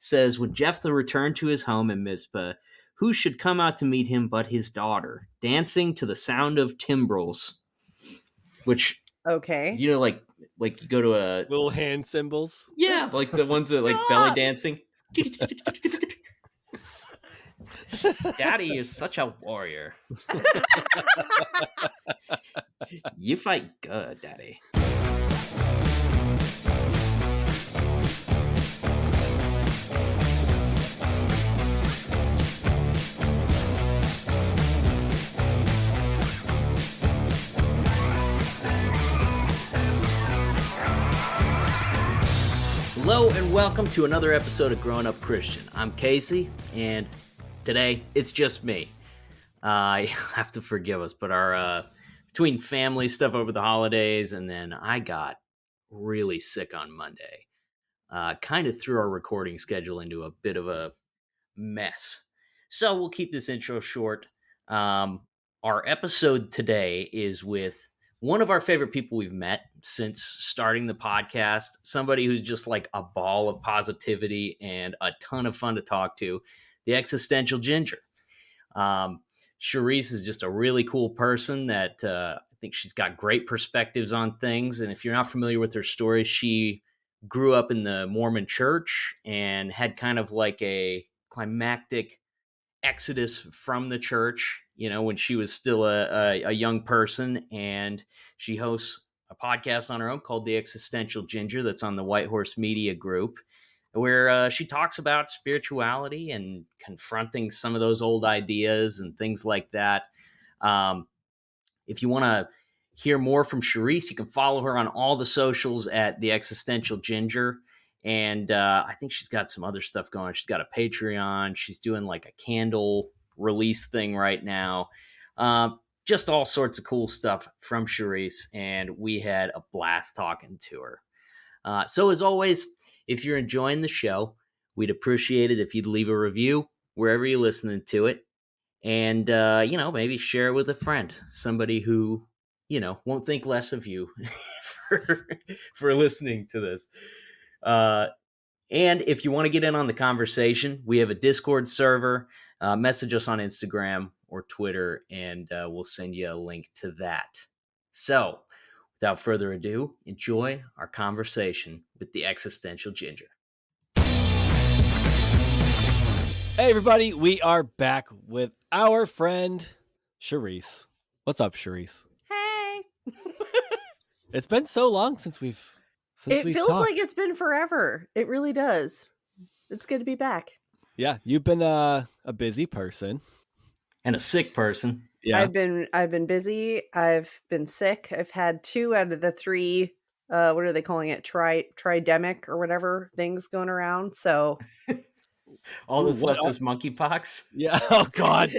says, when Jephthah returned to his home in Mizpah, who should come out to meet him but his daughter, dancing to the sound of timbrels, which, Okay. like you go to a Little hand cymbals. yeah, like the ones that like belly dancing. Daddy is such a warrior. You fight good, Daddy. Hello and welcome to another episode of Growing Up Christian. I'm Casey, and today it's just me. You have to forgive us, but our between family stuff over the holidays, and then I got really sick on Monday. Kind of threw our recording schedule into a bit of a mess. So we'll keep this intro short. Our episode today is with one of our favorite people we've met since starting the podcast, somebody who's just like a ball of positivity and a ton of fun to talk to, the Existential Ginger. Charisse is just a really cool person that I think she's got great perspectives on things. And if you're not familiar with her story, she grew up in the Mormon church and had kind of like a climactic exodus from the church, when she was still a young person. And she hosts a podcast on her own called the Existential Ginger that's on the White Horse Media Group, where she talks about spirituality and confronting some of those old ideas and things like that. If you want to hear more from Charisse, you can follow her on all the socials at the Existential Ginger. And I think she's got some other stuff going. She's got a Patreon. She's doing like a candle release thing right now. Just all sorts of cool stuff from Charisse. And we had a blast talking to her. So as always, if you're enjoying the show, we'd appreciate it if you'd leave a review wherever you're listening to it. And, maybe share it with a friend, somebody who, won't think less of you for listening to this. And if you want to get in on the conversation, we have a Discord server. Message us on Instagram or Twitter, and we'll send you a link to that. So, without further ado, enjoy our conversation with the Existential Ginger. Hey, everybody. We are back with our friend, Charisse. What's up, Charisse? Hey. It's been so long since we've feels talked. like it's been forever. It really does. It's good to be back. Yeah, you've been a busy person. And a sick person. Yeah. I've been busy. I've been sick. I've had 2 out of the 3, what are they calling it? Tridemic or whatever things going around. So all that's left is monkeypox. Yeah. Oh God.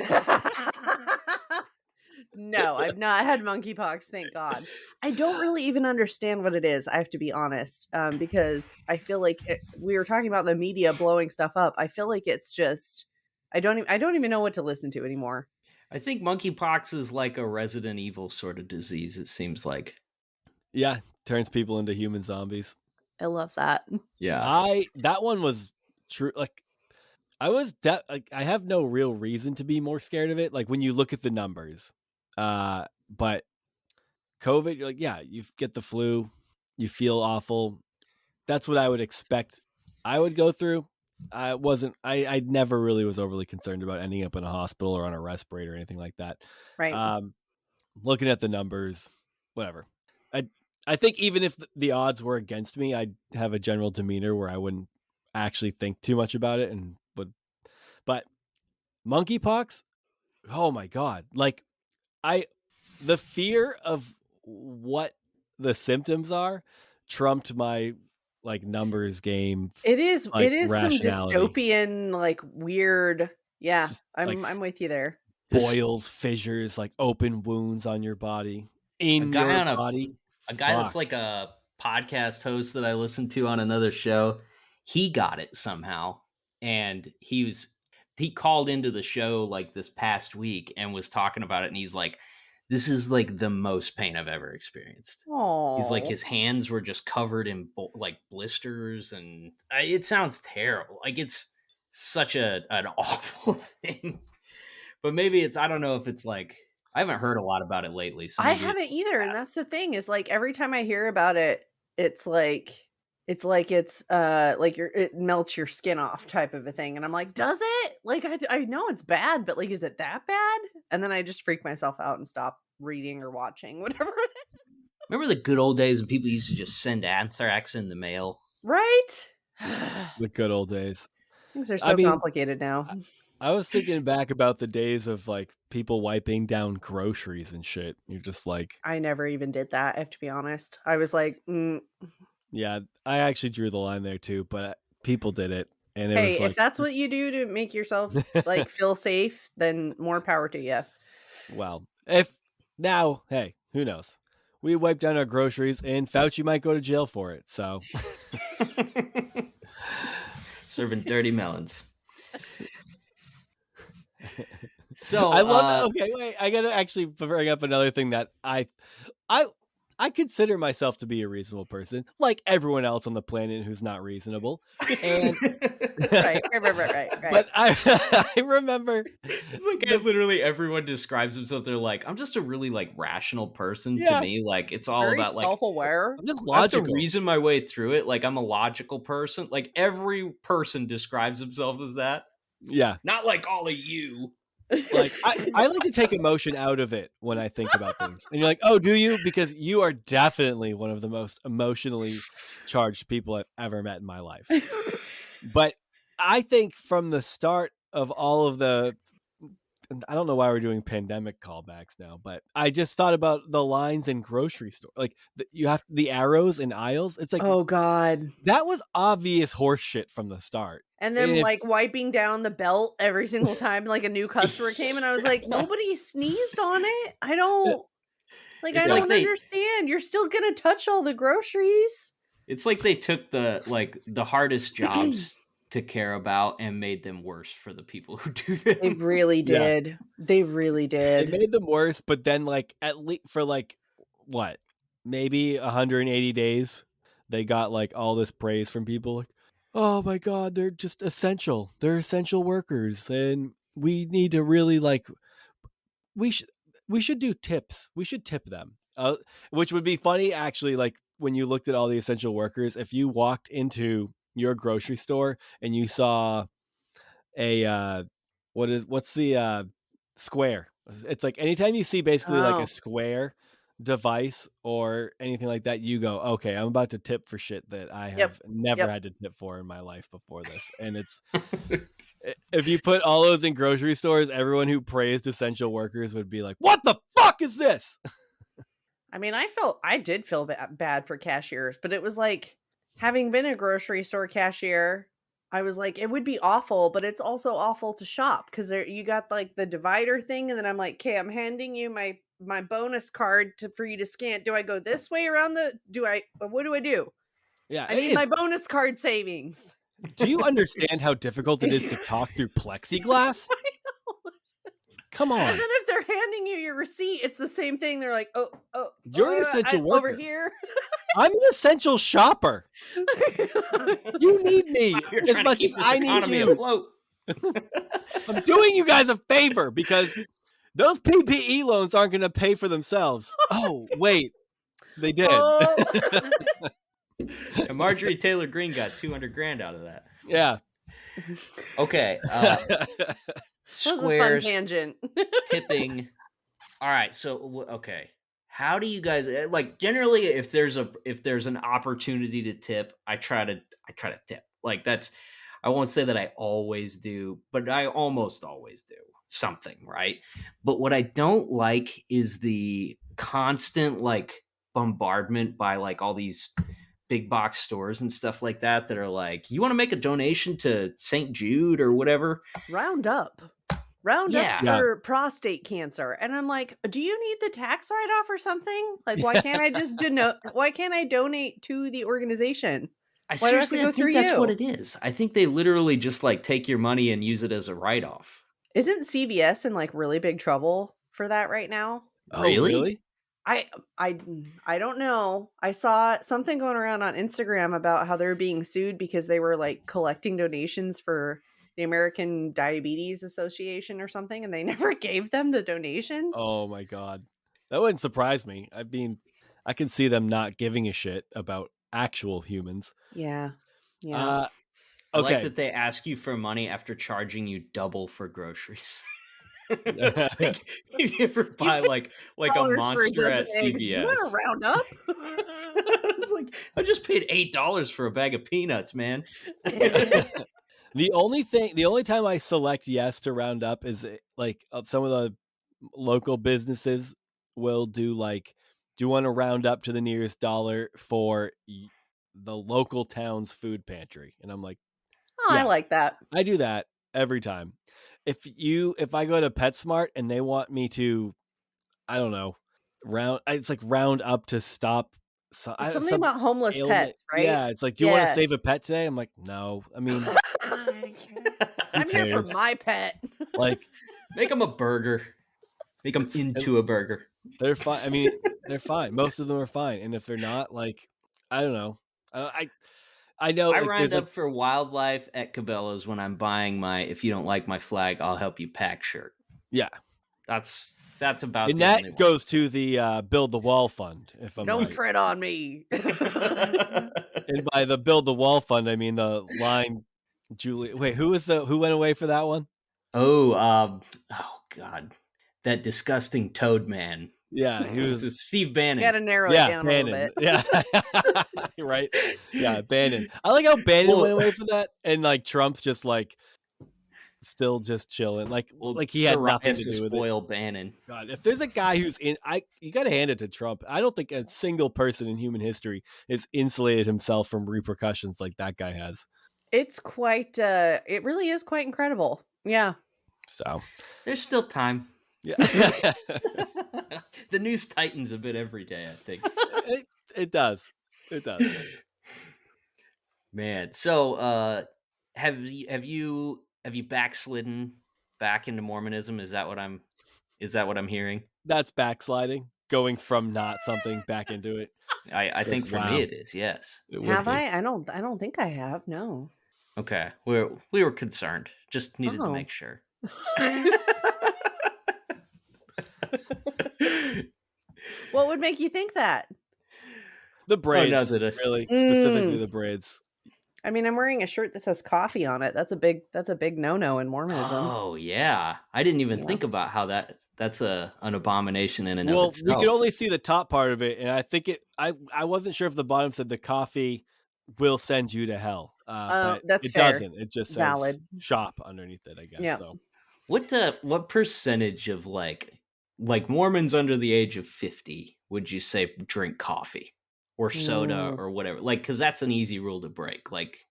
No, I've not had monkeypox. Thank God. I don't really even understand what it is. I have to be honest, because I feel like we were talking about the media blowing stuff up. I feel like it's just I don't even know what to listen to anymore. I think monkeypox is like a Resident Evil sort of disease. It seems like. Yeah, turns people into human zombies. I love that. Yeah, that one was true. Like, I have no real reason to be more scared of it. Like when you look at the numbers, but COVID, you're like, yeah, you get the flu, you feel awful. That's what I would expect I would go through. I never really was overly concerned about ending up in a hospital or on a respirator or anything like that. Right. Looking at the numbers, whatever. I think even if the odds were against me, I'd have a general demeanor where I wouldn't actually think too much about it but monkeypox, oh my God. Like the fear of what the symptoms are trumped my like numbers game. It is some rationality. dystopian, like weird. Yeah, I'm with you there. Boils, fissures, like open wounds on your body. A guy that's like a podcast host that I listened to on another show, he got it somehow. And he called into the show like this past week and was talking about it. And he's like, this is like the most pain I've ever experienced. He's like, Oh, his hands were just covered in like blisters, and it sounds terrible. Like it's such an awful thing. But maybe it's, I don't know if it's like, I haven't heard a lot about it lately, so I maybe it's haven't either, and past. that's the thing is like every time I hear about it, it's like it's like it melts your skin off type of a thing, and I'm like, does it? Like I know it's bad, but like, is it that bad? And then I just freak myself out and stop reading or watching whatever. Remember the good old days when people used to just send anthrax in the mail? Right? The good old days. Things are I so mean, complicated now. I was thinking back about the days of like people wiping down groceries and shit. You're just like, I never even did that, I have to be honest. I was like, yeah, I actually drew the line there too, but people did it, and it hey, was if like, that's what you do to make yourself like feel safe, then more power to you. well, if now, hey, who knows? We wiped down our groceries, and Fauci might go to jail for it. So, Serving dirty melons. So I love. Okay, wait, I gotta actually bring up another thing that I consider myself to be a reasonable person, like everyone else on the planet who's not reasonable, and right. but I remember it's like literally everyone describes themselves. They're like, I'm just a really like rational person. To yeah, me, like it's all Very about like self-aware. I'm just I have to logical. reason my way through it. Like I'm a logical person. Like every person describes himself as that. Yeah, Not like all of you. like I like to take emotion out of it when I think about things. And you're like, oh, do you? Because you are definitely one of the most emotionally charged people I've ever met in my life. But I think from the start of all of the, I don't know why we're doing pandemic callbacks now, but I just thought about the lines in grocery store. Like you have the arrows in aisles. It's like, Oh God. that was obvious horse shit from the start. And And then if, like wiping down the belt every single time like a new customer came, and I was like, nobody sneezed on it. I don't It's I like don't they understand. You're still gonna touch all the groceries. it's like they took the hardest jobs to care about and made them worse for the people who do They them. really Yeah. did. They really it did. made them worse, but then like at least for like what, maybe 180 days, they got like all this praise from people like, oh my god, they're just essential, they're essential workers, and we need to really like, we should we should do tips, we should tip them, which would be funny actually. Like when you looked at all the essential workers, if you walked into your grocery store and you saw a what's the square, it's like anytime you see basically like a Oh. square device or anything like that, you go, okay, I'm about to tip for shit that I Yep. have never Yep. had to tip for in my life before this. And it's, if you put all those in grocery stores, everyone who praised essential workers would be like, what the fuck is this? I mean, I did feel bad for cashiers, but it was like having been a grocery store cashier, I was like, it would be awful, but it's also awful to shop because there you got like the divider thing, and then I'm like, okay, I'm handing you my bonus card for you to scan. Do I go this way around what do I do? Yeah, I need my bonus card savings. do you understand how difficult it is to talk through plexiglass? Come on. And then if they're handing you your receipt, it's the same thing. They're like, oh, You're an essential worker. over here. I'm an essential shopper. You need me You're as trying to much keep as this I need economy you. afloat. I'm doing you guys a favor because those PPE loans aren't going to pay for themselves. Oh, wait. They did. Oh. And Marjorie Taylor Greene got 200 grand out of that. Yeah. Okay. That was a fun Squares, tangent. tipping. All right. So, okay. How do you guys like generally if there's an opportunity to tip, I try to tip. Like that's, I won't say that I always do, but I almost always do something, right? But what I don't like is the constant like bombardment by like all these big box stores and stuff like that are like, you want to make a donation to St. Jude or whatever? Round up Yeah. for prostate cancer. And I'm like, do you need the tax write-off or something? Like, why can't I just why can't I donate to the organization? I Why do I have to seriously, I go think through that's you? what it is. I think they literally just like take your money and use it as a write-off. Isn't CVS in like really big trouble for that right now? Oh, Really? really? I don't know. I saw something going around on Instagram about how they're being sued because they were like collecting donations for the American Diabetes Association or something, and they never gave them the donations. Oh my God. That wouldn't surprise me. I mean, I can see them not giving a shit about actual humans. Yeah. Yeah. Uh, I like okay. that they ask you for money after charging you double for groceries. Like, if you ever buy like a $8 for a monster dozen at eggs. Do you want CVS. to round up? It's like, I just paid $8 for a bag of peanuts, man. The only time I select yes to round up is like some of the local businesses will do like, do you want to round up to the nearest dollar for the local town's food pantry? And I'm like, Oh, I yeah, like that. I do that every time. If I go to PetSmart and they want me to, I don't know, it's like round up to stop Something some about homeless ailment. pets, right? Yeah, it's like, do you want to Yeah. save a pet today? I'm like, no. I mean, who I'm here for cares? my pet. Like, Make them a burger. Make them into a burger. they're fine. I mean, they're fine. Most of them are fine. And if they're not, like, I don't know. I know I like round there's up for wildlife at Cabela's when I'm buying my "If you don't like my flag, I'll help you pack" shirt. yeah. That's about And the only that one. goes to the Build the Wall Fund, if I'm Don't right. tread on me. And by the Build the Wall Fund, I mean the line Julie. Wait, who went away for that one? Oh God, that disgusting toad man. Yeah, he was Steve Bannon. Got to narrow it down Bannon. a little bit. Yeah, right. Yeah, Bannon. I like how Bannon went away for that, and like Trump's just like still just chilling, like he had nothing to do with it. Spoil Bannon. God, if there's a guy who's you got to hand it to Trump. I don't think a single person in human history has insulated himself from repercussions like that guy has. It's quite. It really is quite incredible. Yeah. So there's still time. Yeah. The news tightens a bit every day, I think. It does. It does. Man, so have you backslidden back into Mormonism? Is that what I'm hearing? That's backsliding, going from not something back into it. I think for me it is, yes. Have I? I don't think I have. No. Okay. We were concerned. Just needed to make sure. What would make you think that? The braids, really, specifically the braids. I mean, I'm wearing a shirt that says coffee on it. That's a big no-no in Mormonism. Oh yeah, I didn't even think about how that's an abomination in and of itself. We could only see the top part of it, and I think I wasn't sure if the bottom said the coffee will send you to hell, but it doesn't. It just says valid shop underneath it, I guess. Yeah. So, what percentage of like Mormons under the age of 50 would you say drink coffee or soda or whatever? Like, because that's an easy rule to break. Like,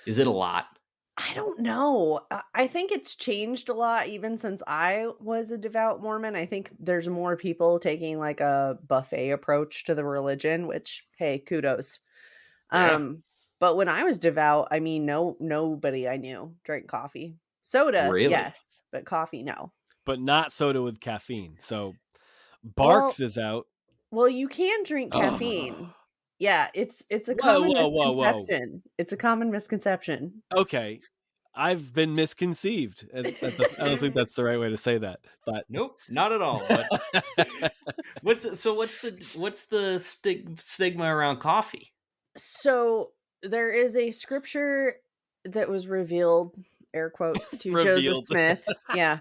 is it a lot? I don't know. I think it's changed a lot even since I was a devout Mormon. I think there's more people taking like a buffet approach to the religion, which, hey, kudos. Yeah. But when I was devout, I mean, nobody I knew drank coffee. Soda, really? Yes, but coffee, no. But not soda with caffeine. So Barks is out. Well, you can drink caffeine. Yeah, it's a common misconception. It's a common misconception. Okay. I've been misconceived. I don't think that's the right way to say that. But nope, not at all. But what's the stigma around coffee? So there is a scripture that was revealed, air quotes, to Joseph Smith. Yeah.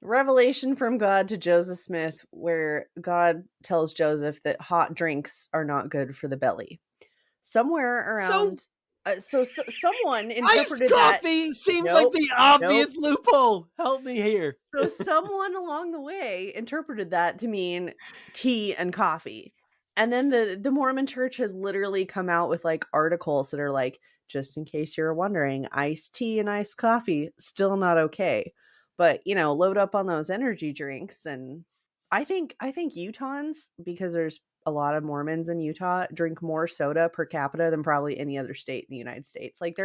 Revelation from God to Joseph Smith, where God tells Joseph that hot drinks are not good for the belly. Somewhere around, so someone interpreted iced coffee seems like the obvious loophole. Help me here. So someone along the way interpreted that to mean tea and coffee, and then the Mormon Church has literally come out with like articles that are like, just in case you're wondering, iced tea and iced coffee still not okay. But, load up on those energy drinks. And I think Utahns, because there's a lot of Mormons in Utah, drink more soda per capita than probably any other state in the United States. Like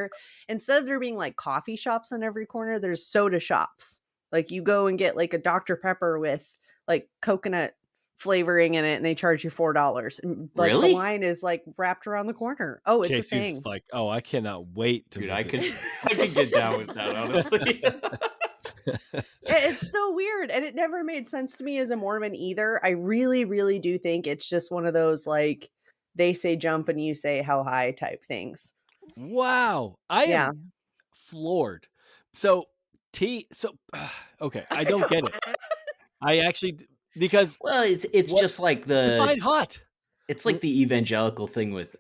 instead of there being like coffee shops on every corner, there's soda shops. Like you go and get like a Dr. Pepper with like coconut flavoring in it, and they charge you $4. And, like, the Really? line is like wrapped around the corner. Oh, it's a Casey's thing. like, oh, I cannot wait to Dude, visit. I could get down with that, honestly. It's so weird, and it never made sense to me as a Mormon either. I really, really do think it's just one of those, like, they say jump and you say how high type things. Wow, I Yeah. am floored. So okay, I don't get it. I actually because Well, it's what just like define hot. it's like the evangelical thing with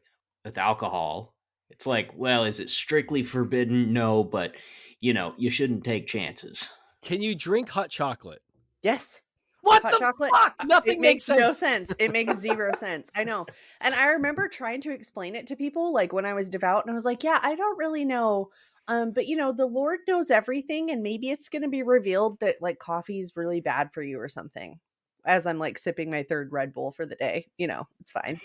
alcohol. It's like, well, is it strictly forbidden? No, but you shouldn't take chances. Can you drink hot chocolate? Yes. What Hot the chocolate. fuck? It Nothing makes sense. no sense. It makes zero sense. I know. And I remember trying to explain it to people, like, when I was devout, and I was like, yeah, I don't really know. But the Lord knows everything, and maybe it's going to be revealed that, like, coffee is really bad for you or something. As I'm, like, sipping my third Red Bull for the day, it's fine.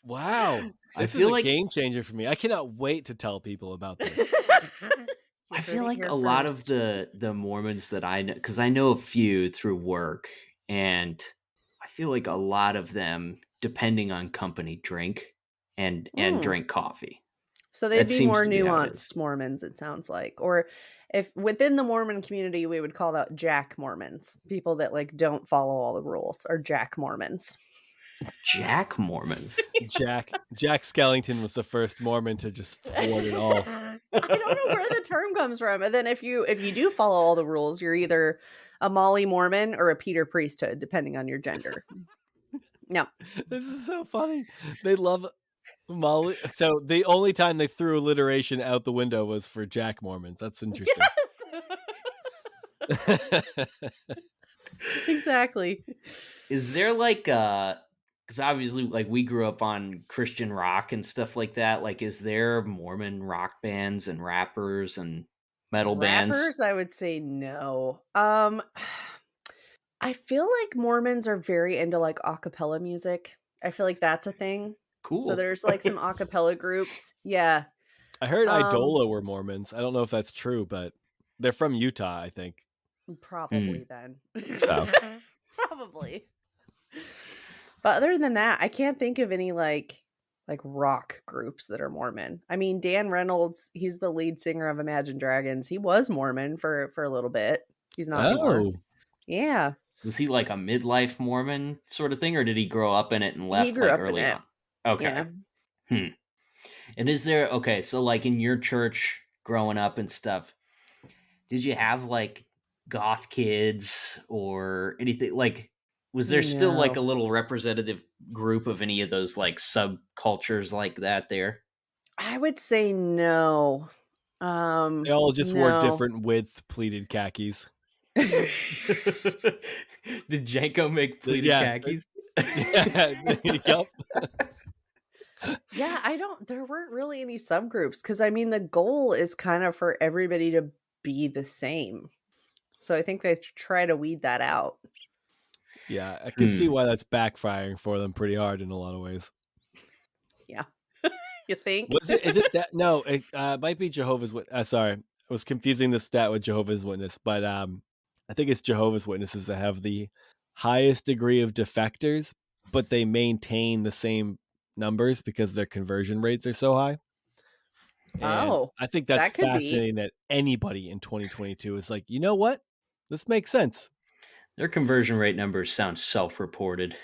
Wow. I This is feel a like game changer for me. I cannot wait to tell people about this. I feel like a lot of the Mormons that I know, because I know a few through work, and I feel like a lot of them, depending on company, drink and drink coffee. So they'd That be seems more to be how it is. nuanced Mormons, it sounds like. Or if within the Mormon community, we would call that Jack Mormons. People that, like, don't follow all the rules are Jack Mormons. Jack Mormons. Jack Skellington was the first Mormon to just thwart it all. I don't know where the term comes from. And then if you do follow all the rules, you're either a Molly Mormon or a Peter priesthood, depending on your gender. No. This is so funny. They love Molly. So the only time they threw alliteration out the window was for Jack Mormons. That's interesting. Yes. Exactly. Is there like because obviously, like, we grew up on Christian rock and stuff like that. Like, is there Mormon rock bands and rappers and metal bands? Rappers, I would say no. I feel like Mormons are very into, like, a cappella music. I feel like that's a thing. Cool. So there's, like, some a cappella groups. Yeah. I heard Idola were Mormons. I don't know if that's true, but they're from Utah, I think. Probably then. So. Probably. But other than that, I can't think of any like rock groups that are Mormon. I mean, Dan Reynolds, he's the lead singer of Imagine Dragons. He was Mormon for a little bit. He's not anymore. Yeah. Was he like a midlife Mormon sort of thing, or did he grow up in it and left, He grew like, up early in it. on? Okay. Yeah. And is there so like in your church growing up and stuff, did you have like goth kids or anything? Like, was there still like a little representative group of any of those like subcultures like that there? I would say no. They all just wore different width pleated khakis. Did Janko make pleated khakis? Yep. Yeah, there weren't really any subgroups because, I mean, the goal is kind of for everybody to be the same. So I think they try to weed that out. Yeah, I can see why that's backfiring for them pretty hard in a lot of ways. Yeah. You think? Is it that? No, it might be Jehovah's Witness. Sorry, I was confusing the stat with Jehovah's Witness, but I think it's Jehovah's Witnesses that have the highest degree of defectors, but they maintain the same numbers because their conversion rates are so high. And I think that's fascinating that anybody in 2022 is like, you know what? This makes sense. Their conversion rate numbers sound self-reported.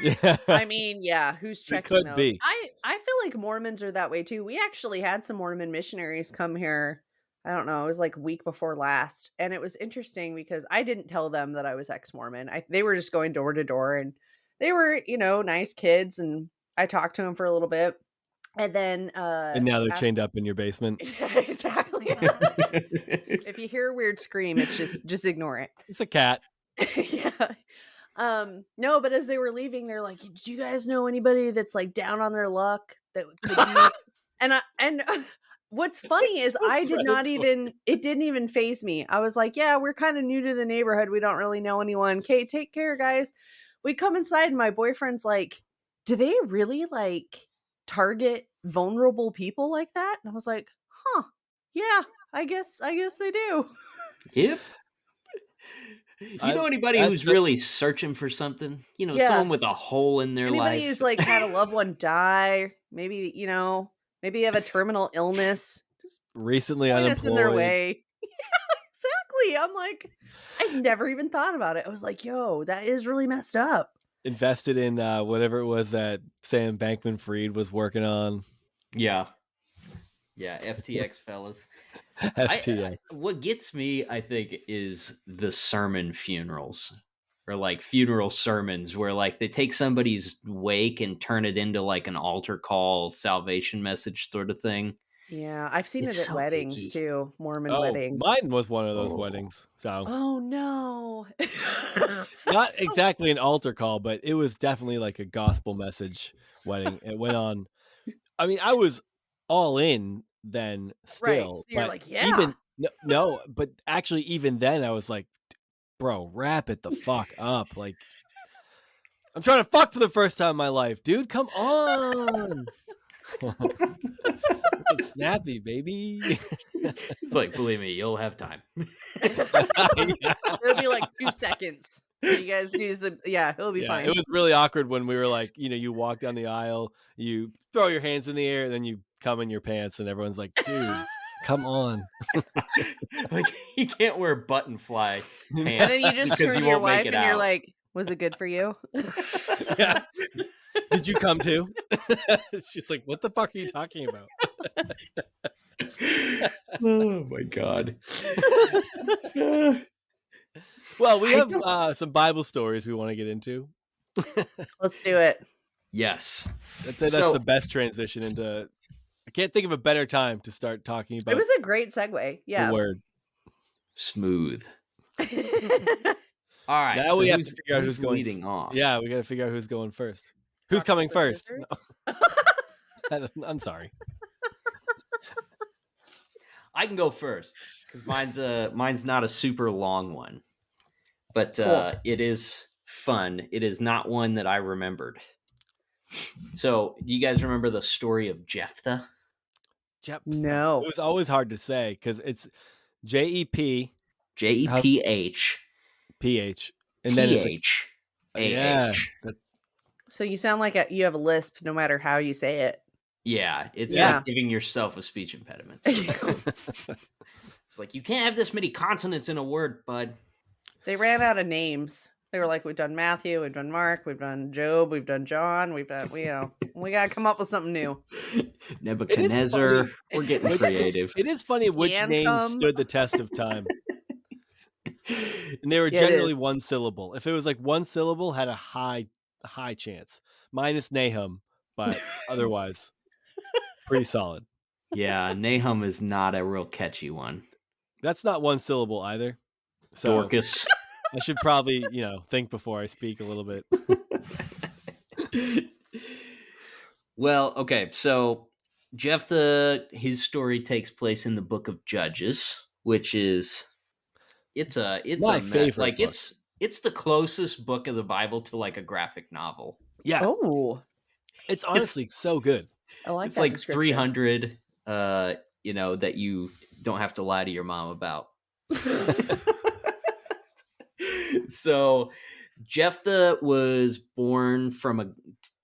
Yeah. I mean, yeah, who's checking those? Be. I feel like Mormons are that way too. We actually had some Mormon missionaries come here. I don't know, it was like a week before last. And it was interesting because I didn't tell them that I was ex-Mormon. They were just going door to door, and they were, nice kids, and I talked to them for a little bit. And then and now they're chained up in your basement. Yeah, exactly. If you hear a weird scream, it's just ignore it. It's a cat. Yeah. No, but as they were leaving, they're like, "Do you guys know anybody that's like down on their luck that could use?" And what's funny is I did not even. It didn't even faze me. I was like, "Yeah, we're kind of new to the neighborhood. We don't really know anyone. Okay, take care, guys." We come inside, and my boyfriend's like, "Do they really like target vulnerable people like that?" And I was like, "Huh, yeah, I guess they do." Yep. You know anybody who's really searching for something? Someone with a hole in their Anybody life. who's like had a loved one die, maybe, maybe have a terminal illness. Just recently point us in their unemployed. way. Exactly. I'm like, I never even thought about it. I was like, yo, that is really messed up. Invested in whatever it was that Sam Bankman-Fried was working on. Yeah, FTX fellas. FTX. What gets me, I think, is the sermon funerals, or like funeral sermons, where like they take somebody's wake and turn it into like an altar call, salvation message sort of thing. Yeah, I've seen It's it at so weddings icky. too, Mormon weddings. Mine was one of those weddings. So Oh no. not exactly an altar call, but it was definitely like a gospel message wedding. It went on. I mean, I was all in then Right. still, So you're but like, yeah. even no, but actually even then I was like, bro, wrap it the fuck up. Like, I'm trying to fuck for the first time in my life, dude. Come on. It's snappy, baby. It's like, believe me, you'll have time. It'll be like 2 seconds. You guys use it'll be fine. It was really awkward when we were like, you walk down the aisle, you throw your hands in the air, and then you come in your pants, and everyone's like, dude, come on. Like, you can't wear button fly pants. And then you just because turn you to your won't make wife it and you're out. like, was it good for you? Yeah. Did you come too? It's just like, what the fuck are you talking about? Oh my god. Well, we have some Bible stories we want to get into. Let's do it. Yes. I'd say that's the best transition into. I can't think of a better time to start talking about. It was a great segue. Yeah. The word. Smooth. All right. Now so we have to figure out who's going leading off. Yeah, we got to figure out who's going first. Who's coming first? No. I'm sorry. I can go first because mine's not a super long one, but Cool. It is fun. It is not one that I remembered. So, do you guys remember the story of Jephthah? No. It was always hard to say because it's JEP, JEPH, PH, and then it's THAH. So you sound like you have a lisp no matter how you say it. Yeah, it's like giving yourself a speech impediment. It's like, you can't have this many consonants in a word, bud. They ran out of names. They were like, we've done Matthew, we've done Mark, we've done Job, we've done John, we've done, we got to come up with something new. Nebuchadnezzar. We're getting creative. It is funny which names stood the test of time. And they were generally one syllable. If it was like one syllable, had a high chance. Minus Nahum, but otherwise, pretty solid. Yeah, Nahum is not a real catchy one. That's not one syllable either. So Dorcas. I should probably, think before I speak a little bit. Well, okay, so Jephthah, his story takes place in the Book of Judges, which is it's my favorite. Like book. it's the closest book of the Bible to like a graphic novel. Yeah. Oh, it's honestly so good. I like it's that like description. 300 that you don't have to lie to your mom about. So Jephthah was born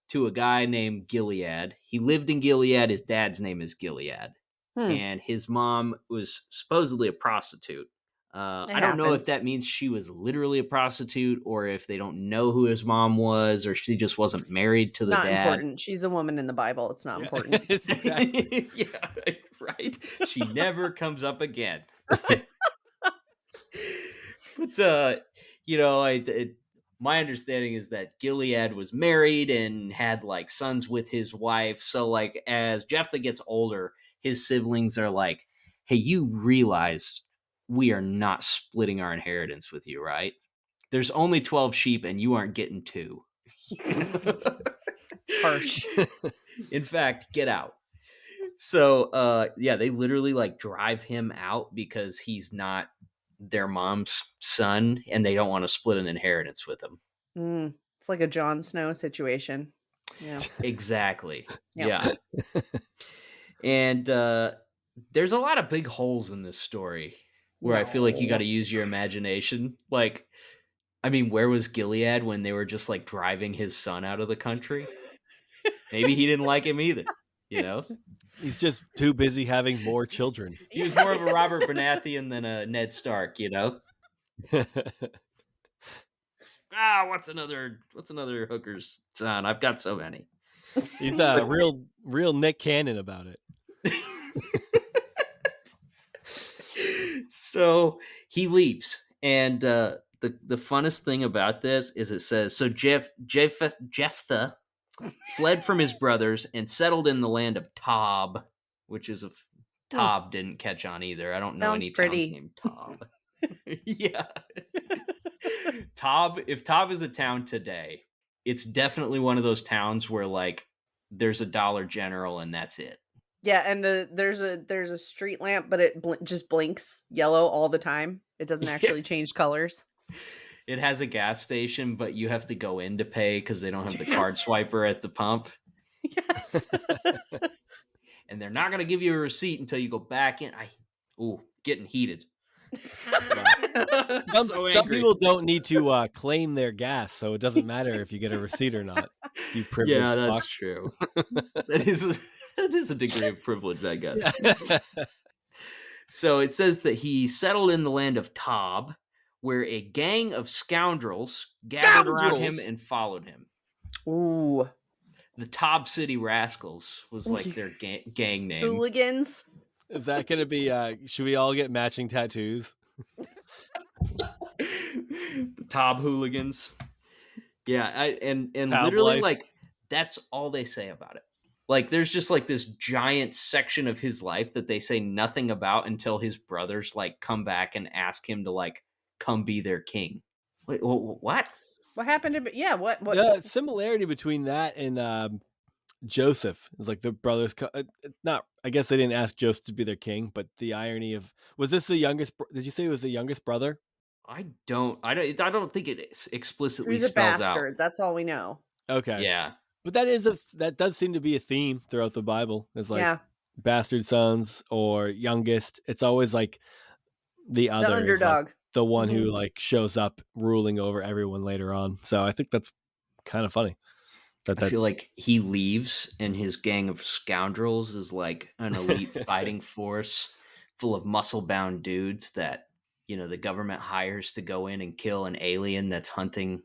to a guy named Gilead. He lived in Gilead. His dad's name is Gilead. And his mom was supposedly a prostitute. I don't know if that means she was literally a prostitute or if they don't know who his mom was or she just wasn't married to the dad. Not important. She's a woman in the Bible. It's not important. Exactly. Yeah, right. She never comes up again. But, my understanding is that Gilead was married and had like sons with his wife. So like as Jephthah gets older, his siblings are like, hey, you realized we are not splitting our inheritance with you, right? There's only 12 sheep and you aren't getting 2. Harsh. In fact, get out. So, they literally like drive him out because he's not their mom's son and they don't want to split an inheritance with him. It's like a Jon Snow situation. Yeah. Exactly. Yeah. And there's a lot of big holes in this story. where I feel like you got to No. use your imagination. Like, I mean, where was Gilead when they were just like driving his son out of the country? Maybe he didn't like him either, you know? He's just too busy having more children. He was more of a Robert Baratheon than a Ned Stark, you know? What's another hooker's son? I've got so many. He's real Nick Cannon about it. So he leaves, and the funnest thing about this is it says so Jephthah fled from his brothers and settled in the land of Tob, which is Tob didn't catch on either. I don't know Sounds any pretty. towns named Tob. Yeah. Tob, if Tob is a town today, it's definitely one of those towns where like there's a Dollar General and that's it. Yeah, and there's a street lamp, but it just blinks yellow all the time. It doesn't actually change colors. It has a gas station, but you have to go in to pay because they don't have the card swiper at the pump. Yes. And they're not going to give you a receipt until you go back in. Getting heated. Some people don't need to claim their gas, so it doesn't matter if you get a receipt or not. You privileged Yeah, that's fuck. true. That is a degree of privilege, I guess. Yeah. So it says that he settled in the land of Tob, where a gang of scoundrels gathered around him and followed him. Ooh. The Tob City Rascals was like their gang name. Hooligans. Is that going to be, should we all get matching tattoos? The Tob Hooligans. Yeah, and Tob literally life. like that's all they say about it. Like there's just like this giant section of his life that they say nothing about until his brothers like come back and ask him to like come be their king. Wait, what? What happened to? Yeah, what? The similarity between that and Joseph is like the brothers. Not, I guess they didn't ask Joseph to be their king, but the irony of was this the youngest? Did you say it was the youngest brother? I don't think it explicitly He's a spells bastard. out. That's all we know. Okay, Yeah, but that does seem to be a theme throughout the Bible. It's like bastard sons or youngest. It's always like the other underdog, is like the one who like shows up ruling over everyone later on. So I think that's kind of funny. I feel like he leaves and his gang of scoundrels is like an elite fighting force full of muscle-bound dudes that, you know, the government hires to go in and kill an alien that's hunting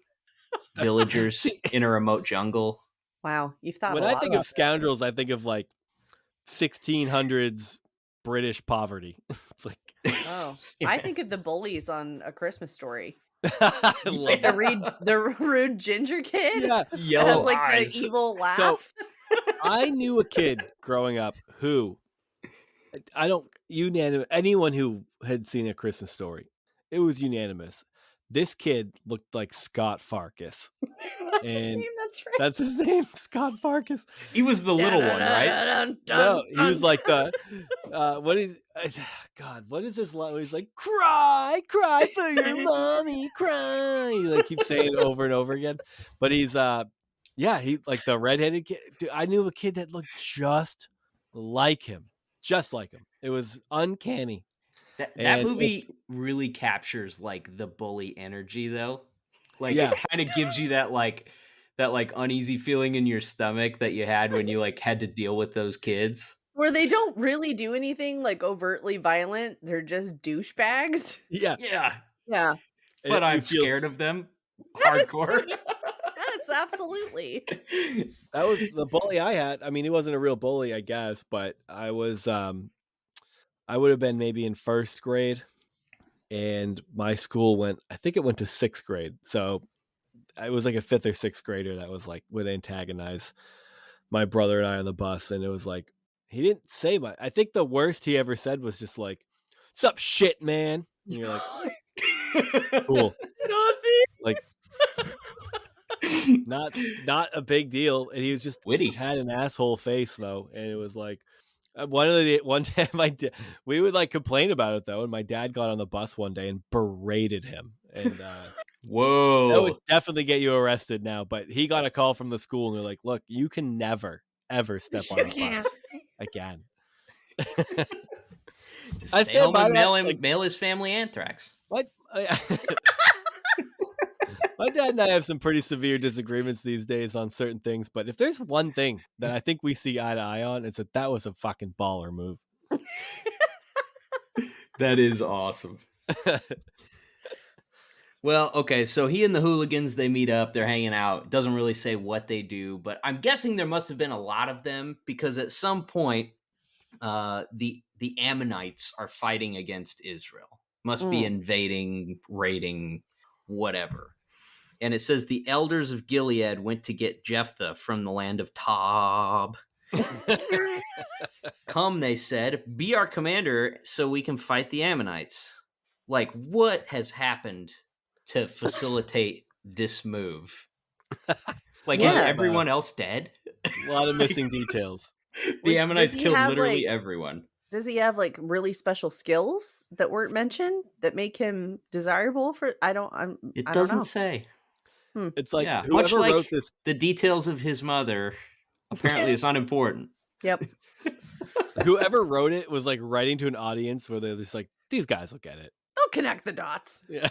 villagers in a remote jungle. Wow, you've thought when a lot I think about of scoundrels, I think of like 1600s British poverty. It's like, I think of the bullies on A Christmas Story. I love The rude ginger kid. Yeah, yellow has like eyes. the evil laugh. So I knew a kid growing up who anyone who had seen A Christmas Story, it was unanimous. This kid looked like Scott Farkas. That's his name. That's right. That's his name, Scott Farkas. He was the little one, right? No, he was like the what is this line? He's like, cry for your mommy, cry. He like keeps saying it over and over again. But he's he like the redheaded kid. Dude, I knew a kid that looked just like him. It was uncanny. That movie really captures like the bully energy though. Like it kind of gives you that uneasy feeling in your stomach that you had when you like had to deal with those kids. Where they don't really do anything like overtly violent. They're just douchebags. Yeah. But I'm scared of them. Hardcore. Yes, absolutely. That was the bully I had. I mean, he wasn't a real bully, I guess, but I was I would have been maybe in first grade, and my school went to 6th grade. So I was like a 5th or 6th grader that was like would antagonize my brother and I on the bus, and it was like he didn't say much. I think the worst he ever said was just like, "Sup, shit, man." And you're like, cool. Like, not a big deal. And he was just witty. Had an asshole face though, and it was like one time we would like complain about it though, and my dad got on the bus one day and berated him, and whoa, that would definitely get you arrested now. But he got a call from the school, and they're like, "Look, you can never ever step on a bus again." I Stay stand home by and that. mail his family anthrax. What? My dad and I have some pretty severe disagreements these days on certain things, but if there's one thing that I think we see eye to eye on, it's that was a fucking baller move. That is awesome. Well, okay, so he and the hooligans, they meet up, they're hanging out. Doesn't really say what they do, but I'm guessing there must have been a lot of them because at some point, the Ammonites are fighting against Israel. Must be invading, raiding, whatever. And it says the elders of Gilead went to get Jephthah from the land of Tob. Come, they said, be our commander so we can fight the Ammonites. Like, what has happened to facilitate this move? Like, is everyone else dead? A lot of missing details. The Ammonites killed literally everyone. Does he have like really special skills that weren't mentioned that make him desirable for? It doesn't say. It's like much like wrote this. The details of his mother apparently is unimportant. Yep. Whoever wrote it was like writing to an audience where they're just like, these guys will get it. They'll connect the dots. Yeah.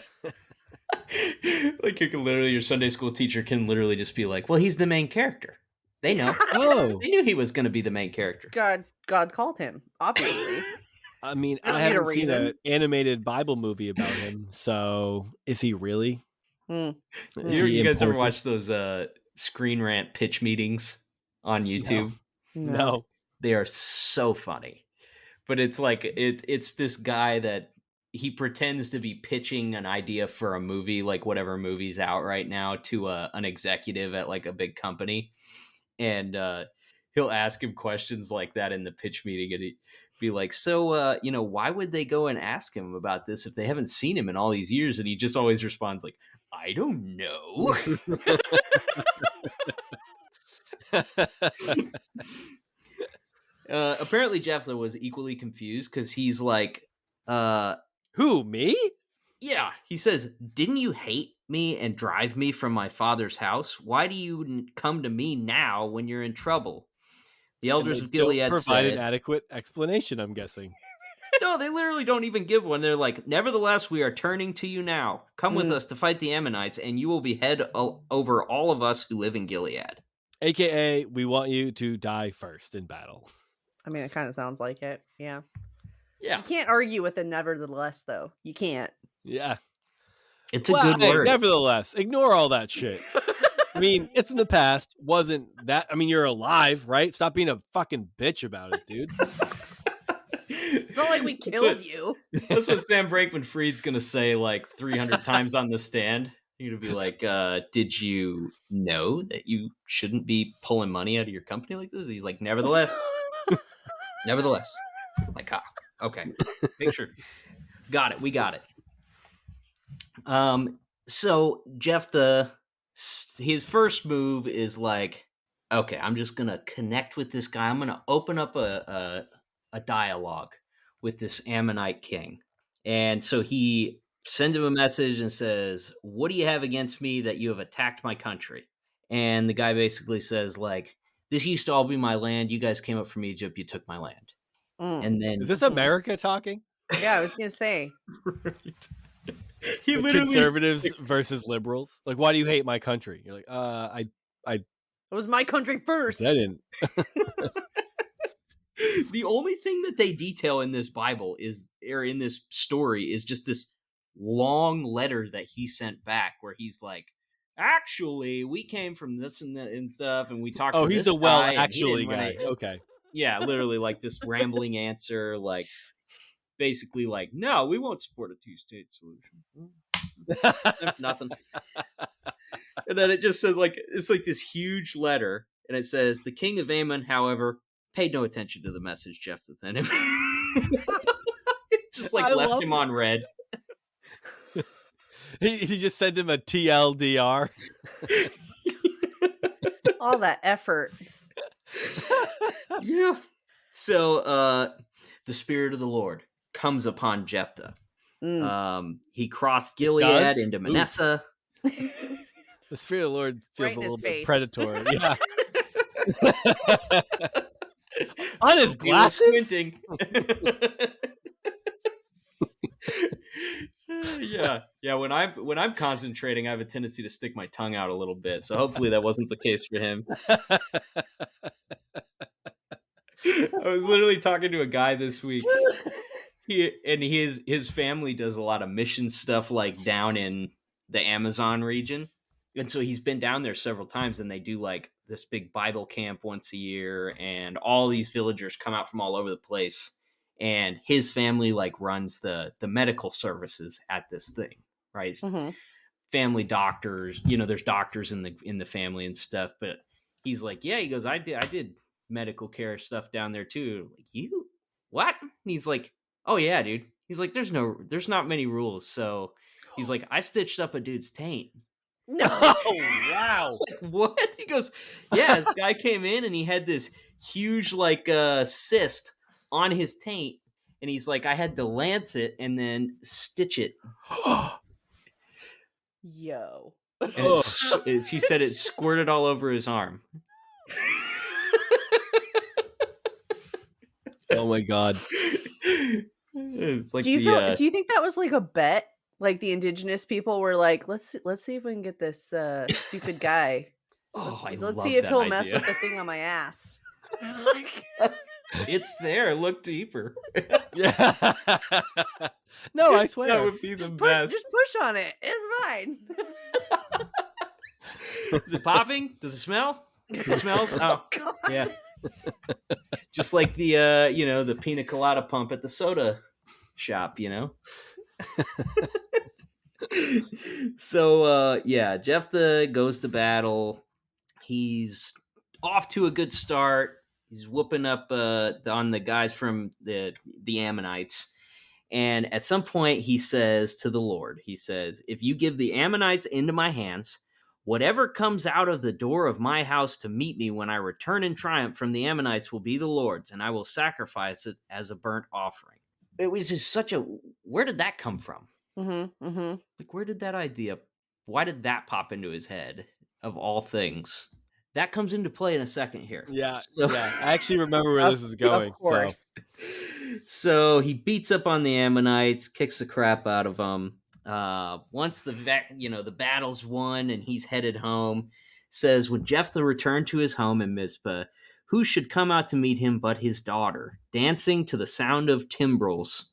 Like your Sunday school teacher can literally just be like, well, he's the main character. They know. Oh, they knew he was going to be the main character. God called him, obviously. I mean, I haven't seen an animated Bible movie about him, so is he really? You guys ever watch those Screen Rant pitch meetings on YouTube? No. They are so funny. But it's like it's this guy that he pretends to be pitching an idea for a movie, like whatever movie's out right now, to an executive at like a big company. And he'll ask him questions like that in the pitch meeting, and he'd be like, so, why would they go and ask him about this if they haven't seen him in all these years? And he just always responds like, I don't know. Apparently Jephthah was equally confused because he's like, who, me? Yeah, he says, didn't you hate me and drive me from my father's house? Why do you come to me now when you're in trouble? The elders of Gilead provide an adequate explanation, I'm guessing. No, they literally don't even give one. They're like, nevertheless, we are turning to you now. Come with us to fight the Ammonites, and you will be head over all of us who live in Gilead. AKA, we want you to die first in battle. I mean, it kind of sounds like it. Yeah. Yeah. You can't argue with a nevertheless, though. You can't. Yeah. It's a good word. Nevertheless, ignore all that shit. I mean, it's in the past. Wasn't that? I mean, you're alive, right? Stop being a fucking bitch about it, dude. It's not like we killed you. That's what Sam Brakeman-Fried's going to say like 300 times on the stand. You're going to be like, did you know that you shouldn't be pulling money out of your company like this? He's like, nevertheless. Nevertheless. Like, okay. Make sure. Got it. We got it. So Jephthah, his first move is like, okay, I'm just going to connect with this guy. I'm going to open up a dialogue with this Ammonite king. And so he sends him a message and says, what do you have against me that you have attacked my country? And the guy basically says, like, this used to all be my land. You guys came up from Egypt. You took my land. And then is this America talking? Yeah, I was going to say. Right. Conservatives versus liberals. Like, why do you hate my country? You're like, it was my country first. I didn't. The only thing that they detail in this Bible in this story is just this long letter that he sent back where he's like, actually, we came from this and that and stuff, and we talked to he's this a well guy, actually guy. Okay. Yeah, literally like this rambling answer, like basically like, no, we won't support a two-state solution. Nothing. And then it just says like, it's like this huge letter, and it says, the king of Ammon, however, paid no attention to the message Jephthah sent him. Just like left him on red. He just sent him a TLDR. All that effort. Yeah. So the Spirit of the Lord comes upon Jephthah. He crossed Gilead into Manasseh. The Spirit of the Lord feels a little bit face. predatory. Yeah. On his glasses? Yeah. When I'm concentrating, I have a tendency to stick my tongue out a little bit. So hopefully that wasn't the case for him. I was literally talking to a guy this week. His family does a lot of mission stuff, like down in the Amazon region, and so he's been down there several times. And they do like this big Bible camp once a year, and all these villagers come out from all over the place. And his family like runs the medical services at this thing, right? Mhm. Family doctors, there's doctors in the family and stuff. But he's like, yeah, he goes, I did medical care stuff down there too. Like, you what? And he's like, oh yeah, dude. He's like, there's not many rules. So he's like, I stitched up a dude's taint. No. Oh, wow. Like, what? He goes, yeah, this guy came in and he had this huge like cyst on his taint, and he's like, I had to lance it and then stitch it. Yo. And he said it squirted all over his arm. Oh my god. It's like do you think that was like a bet? Like the indigenous people were like, let's see if we can get this stupid guy. Let's see if he'll mess with the thing on my ass. It's there. Look deeper. Yeah. No, I swear. That would be the best. Just push on it. It's fine. Is it popping? Does it smell? It smells? Oh, God. Yeah. Just like the the pina colada pump at the soda shop, So Jephthah goes to battle. He's off to a good start. He's whooping up on the guys from the Ammonites. And at some point he says to the Lord, he says, if you give the Ammonites into my hands, whatever comes out of the door of my house to meet me when I return in triumph from the Ammonites will be the Lord's, and I will sacrifice it as a burnt offering. It was just where did that come from? Mm-hmm, mm-hmm. Like, where did that idea, why did that pop into his head, of all things? That comes into play in a second here. Yeah, I actually remember where this is going. Of course. So he beats up on the Ammonites, kicks the crap out of them. Once the battle's won and he's headed home, says, when Jephthah returned to his home in Mizpah, who should come out to meet him but his daughter, dancing to the sound of timbrels,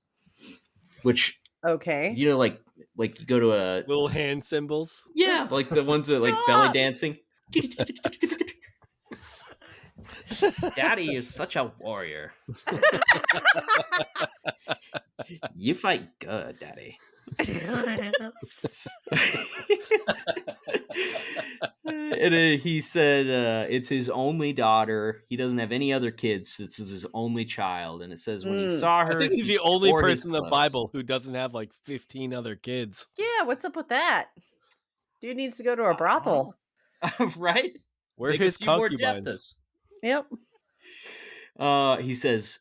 which, okay, like you go to a little hand cymbals. Yeah, like the ones that like belly dancing. Daddy is such a warrior. You fight good, Daddy. And he said it's his only daughter. He doesn't have any other kids. This is his only child. And it says when he saw her, I think he's the only person in the Bible who doesn't have like 15 other kids. Yeah, what's up with that? Dude needs to go to a brothel. Right? Where are his concubines? Yep. It says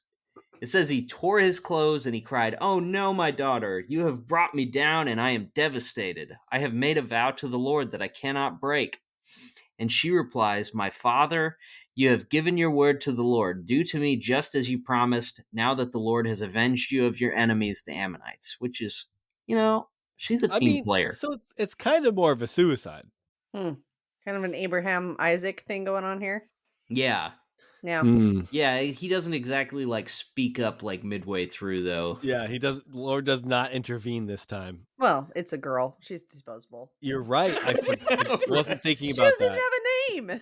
he tore his clothes and he cried, "Oh no, my daughter, you have brought me down and I am devastated. I have made a vow to the Lord that I cannot break." And she replies, "My father, you have given your word to the Lord. Do to me just as you promised, now that the Lord has avenged you of your enemies, the Ammonites." Which is, she's a team player. So it's kind of more of a suicide. Kind of an Abraham Isaac thing going on here. Yeah. Yeah. Yeah, he doesn't exactly like speak up like midway through though. Yeah, he does. Lord does not intervene this time. Well, it's a girl. She's disposable. You're right. I wasn't thinking about that. She doesn't have a name.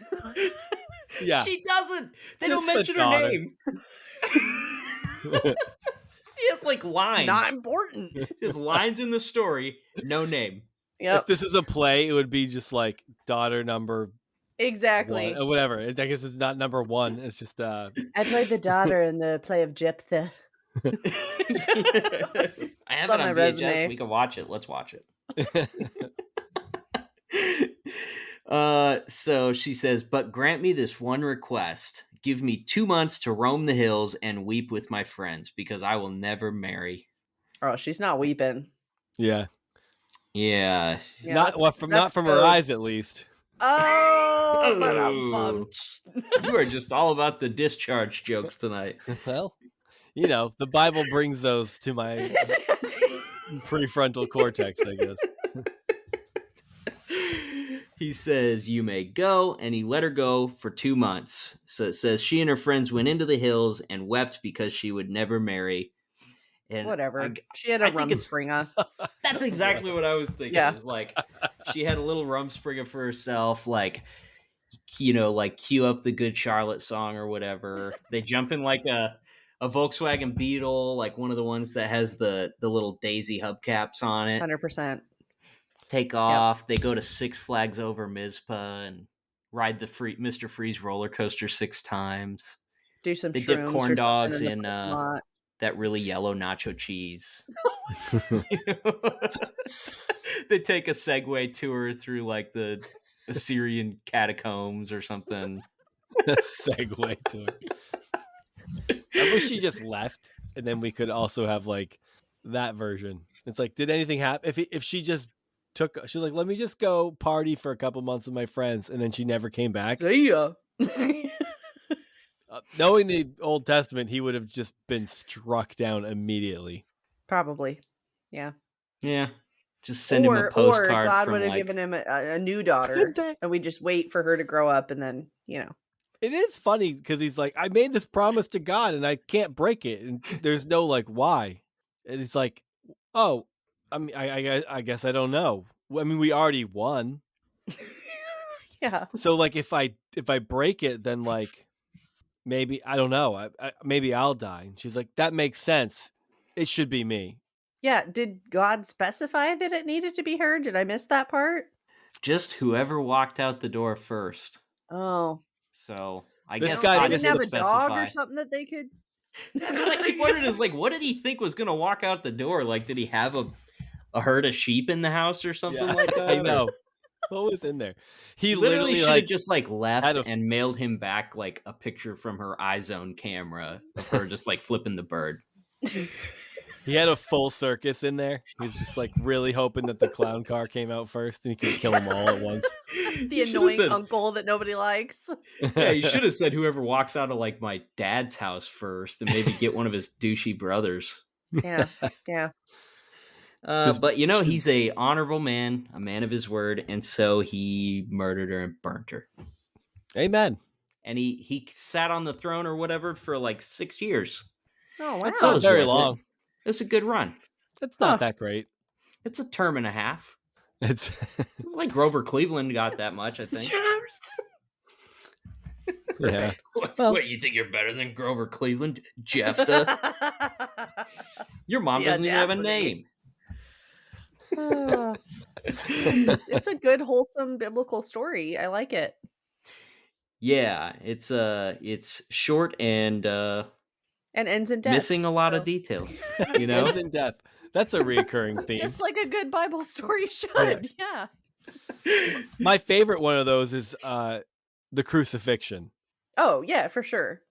Yeah. She doesn't. They don't mention her name. She has like lines. Not important. Just lines in the story, no name. Yep. If this is a play, it would be just like daughter number exactly one, or whatever. I guess it's not number one. It's just I played the daughter in the play of Jephthah. I have it on VHS. Resume. We can watch it. Let's watch it. So she says, "But grant me this one request. Give me 2 months to roam the hills and weep with my friends, because I will never marry." Oh, she's not weeping. Yeah. Yeah. Not from her eyes, at least. Oh, you are just all about the discharge jokes tonight. Well, You know, the Bible brings those to my prefrontal cortex, I guess. He says, "You may go," and he let her go for 2 months. So it says she and her friends went into the hills and wept because she would never marry. And Whatever. She had a I think it's rumspringa. that's exactly what I was thinking. Yeah. Is like she had a little rumspringa for herself, like, you know, like cue up the Good Charlotte song or whatever. They jump in like a Volkswagen Beetle, like one of the ones that has the little daisy hubcaps on it. 100%. Take off. They go to Six Flags Over Mizpah and ride the Mr. Freeze roller coaster 6 times. Do some They dip shrooms corn or dogs something in the parking lot. that really yellow nacho cheese. They take a Segway tour through like the Assyrian catacombs or something. Segway tour. I wish she just left, and then we could also have like that version. It's like, did anything happen? If she just she's like, let me just go party for a couple months with my friends, and then she never came back. See ya. Knowing the Old Testament, he would have just been struck down immediately. Probably. Yeah. Yeah. Just send him a postcard. Or God from would have like... given him a new daughter, and we just wait for her to grow up, and then, you know. It is funny because he's like, I made this promise to God and I can't break it. And there's no like, why? And it's like, oh, I mean, I guess I don't know. I mean, we already won. Yeah. So like, if I break it, then like, maybe, I don't know. Maybe I'll die. And she's like, that makes sense. It should be me. Yeah. Did God specify that it needed to be her? Did I miss that part? Just whoever walked out the door first. Oh. So I This guess guy God didn't didn't have a specify. dog or something that they could. That's what I keep wondering is like, what did he think was going to walk out the door? Like, did he have a herd of sheep in the house or something like that? I know. What was in there? He literally should have like, just like left and mailed him back like a picture from her iZone camera of her just like flipping the bird. He had a full circus in there. He was just like really hoping that the clown car came out first and he could kill them all at once. The annoying uncle that nobody likes. Yeah, you should have said whoever walks out of like my dad's house first and maybe get one of his douchey brothers. Yeah, yeah. But you know, he's a honorable man, a man of his word, and so he murdered her and burnt her. Amen. And he sat on the throne or whatever for like 6 years. Oh, wow. That's not very long. It's a good run. It's not that great. It's a term and a half. It's like Grover Cleveland got that much, I think. Yeah. What, you think you're better than Grover Cleveland, Jephthah? Your mom doesn't even have a name. It's a good, wholesome biblical story. I like it. Yeah, it's short and ends in death. Missing a lot of details, you know? Ends in death. That's a recurring theme. Just like a good Bible story should. Yeah. My favorite one of those is the crucifixion. Oh, yeah, for sure.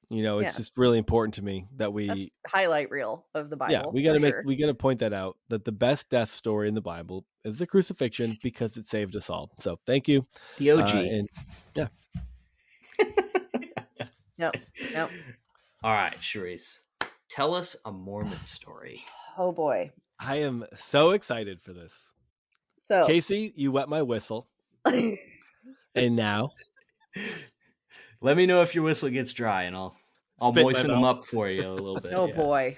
You know, it's just really important to me that we That's the highlight reel of the Bible. Yeah, we got to point that out, that the best death story in the Bible is the crucifixion because it saved us all. So, thank you. The OG. Yeah. Yep. All right, Charisse, tell us a Mormon story. Oh boy, I am so excited for this. So, Casey, you wet my whistle, and now let me know if your whistle gets dry, and I'll moisten them up for you a little bit. Oh boy.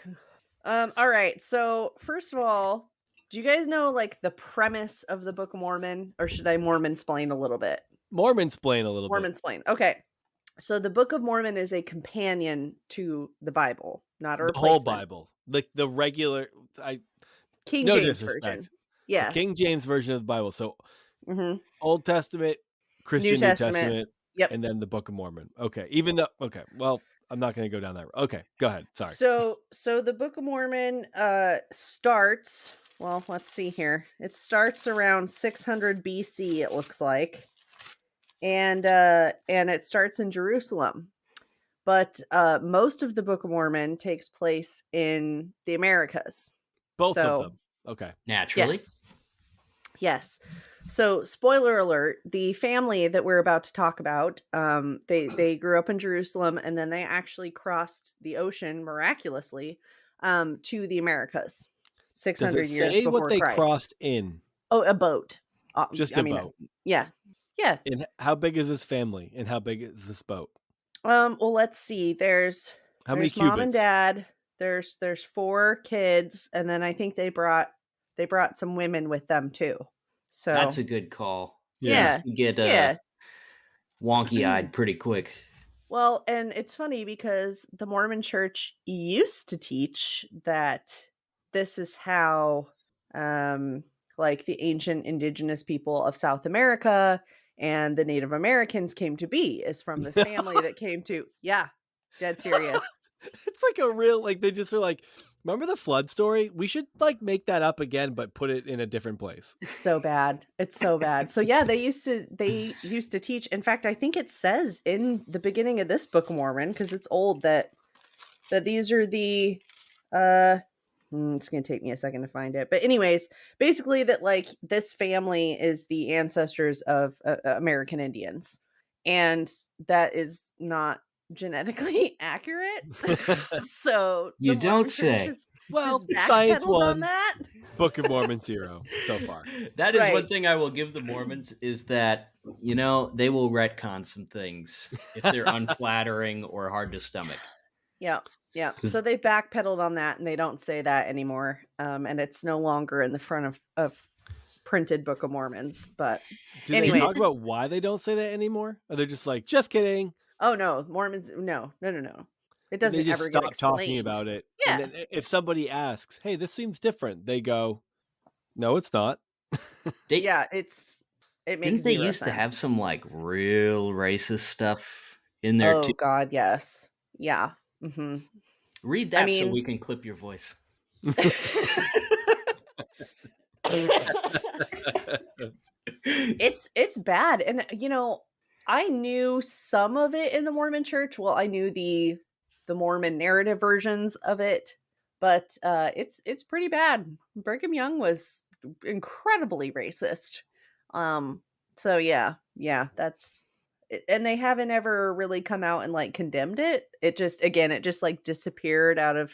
All right. So first of all, do you guys know like the premise of the Book of Mormon, or should I Mormon-splain a little bit? Mormon-splain a little bit. Mormon-splain. Okay. So the Book of Mormon is a companion to the Bible, not a replacement. The whole Bible, like the regular King James version. Yeah, the King James version of the Bible. So Old Testament, Christian New Testament, yep, and then the Book of Mormon. Okay, well, I'm not going to go down that road. Okay, go ahead. Sorry. So the Book of Mormon starts. Well, let's see here. It starts around 600 BC. It looks like. And it starts in Jerusalem, but most of the Book of Mormon takes place in the Americas. Both of them. Okay. Naturally. Yes. So, spoiler alert, the family that we're about to talk about, they grew up in Jerusalem, and then they actually crossed the ocean miraculously to the Americas Does 600 it years say what before they Christ. crossed in? Oh, a boat. Just I a mean, boat. yeah. Yeah. And how big is this family? And how big is this boat? Well, let's see. There's How many mom and cubits? dad. There's 4 kids, and then I think they brought some women with them too. So That's a good call. yeah. You get Yeah. wonky-eyed pretty quick. Well, and it's funny because the Mormon Church used to teach that this is how, like the ancient indigenous people of South America and the Native Americans came to be, is from this family that came to, yeah, dead serious. It's like a real, like, they just are like, remember the flood story? We should like make that up again, but put it in a different place. It's so bad. It's so bad. So yeah, they used to teach. In fact, I think it says in the beginning of this Book of Mormon, because it's old, that these are the it's gonna take me a second to find it. But anyways, basically that like this family is the ancestors of American Indians. And that is not genetically accurate. So You the don't Mormon Church say. Well, has Science backpedaled on 1, that. Book of Mormon 0 so far. That is one Right. thing I will give the Mormons is that, they will retcon some things if they're unflattering or hard to stomach. Yeah. Yeah. 'Cause- So they backpedaled on that and they don't say that anymore. And it's no longer in the front of printed Book of Mormons. But Do they anyways. talk about why they don't say that anymore? Or they're just like, just kidding. Oh no, Mormons, no. It doesn't They just ever get stop explained. talking about it. Yeah. And then if somebody asks, hey, this seems different, they go, no, it's not. Yeah, it makes Didn't they zero used to sense. have some like real racist stuff in there Oh too? God, yes. Yeah. Mm-hmm. Read that so we can clip your voice. It's bad. And I knew some of it in the Mormon Church. Well, I knew the Mormon narrative versions of it, but it's pretty bad. Brigham Young was incredibly racist. So yeah, that's it. And they haven't ever really come out and like condemned it. It just like disappeared out of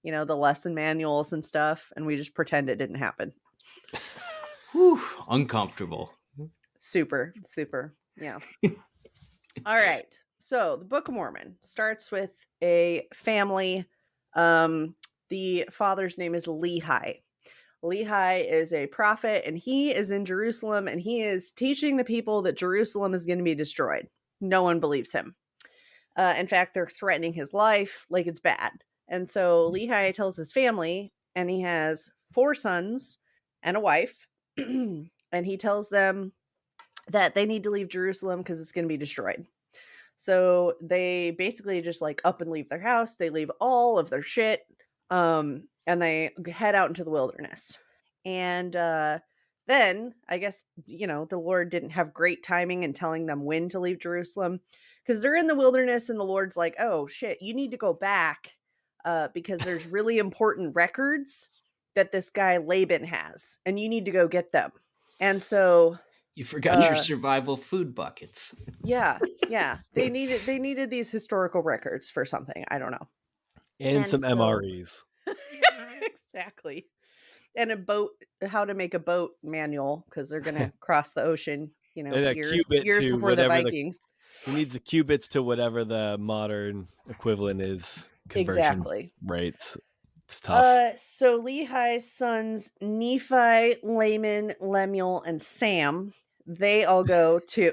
the lesson manuals and stuff, and we just pretend it didn't happen. Whew, uncomfortable. Super. Yeah. All right. So the Book of Mormon starts with a family. The father's name is Lehi. Lehi is a prophet, and he is in Jerusalem, and he is teaching the people that Jerusalem is going to be destroyed. No one believes him. In fact, they're threatening his life like it's bad. And so Lehi tells his family, and he has 4 sons and a wife, and he tells them that they need to leave Jerusalem because it's going to be destroyed. So they basically just like up and leave their house. They leave all of their shit, and they head out into the wilderness. And then I guess, the Lord didn't have great timing in telling them when to leave Jerusalem, because they're in the wilderness and the Lord's like, oh shit, you need to go back because there's really important records that this guy Laban has, and you need to go get them. And so you forgot your survival food buckets. Yeah. They needed these historical records for something. I don't know. And some MREs. Exactly. And a boat, how to make a boat manual, because they're going to cross the ocean, And a years cubit to before the whatever Vikings. He needs the cubits to whatever the modern equivalent is. Conversion Exactly. rates. It's tough. So Lehi's sons, Nephi, Laman, Lemuel, and Sam, they all go to...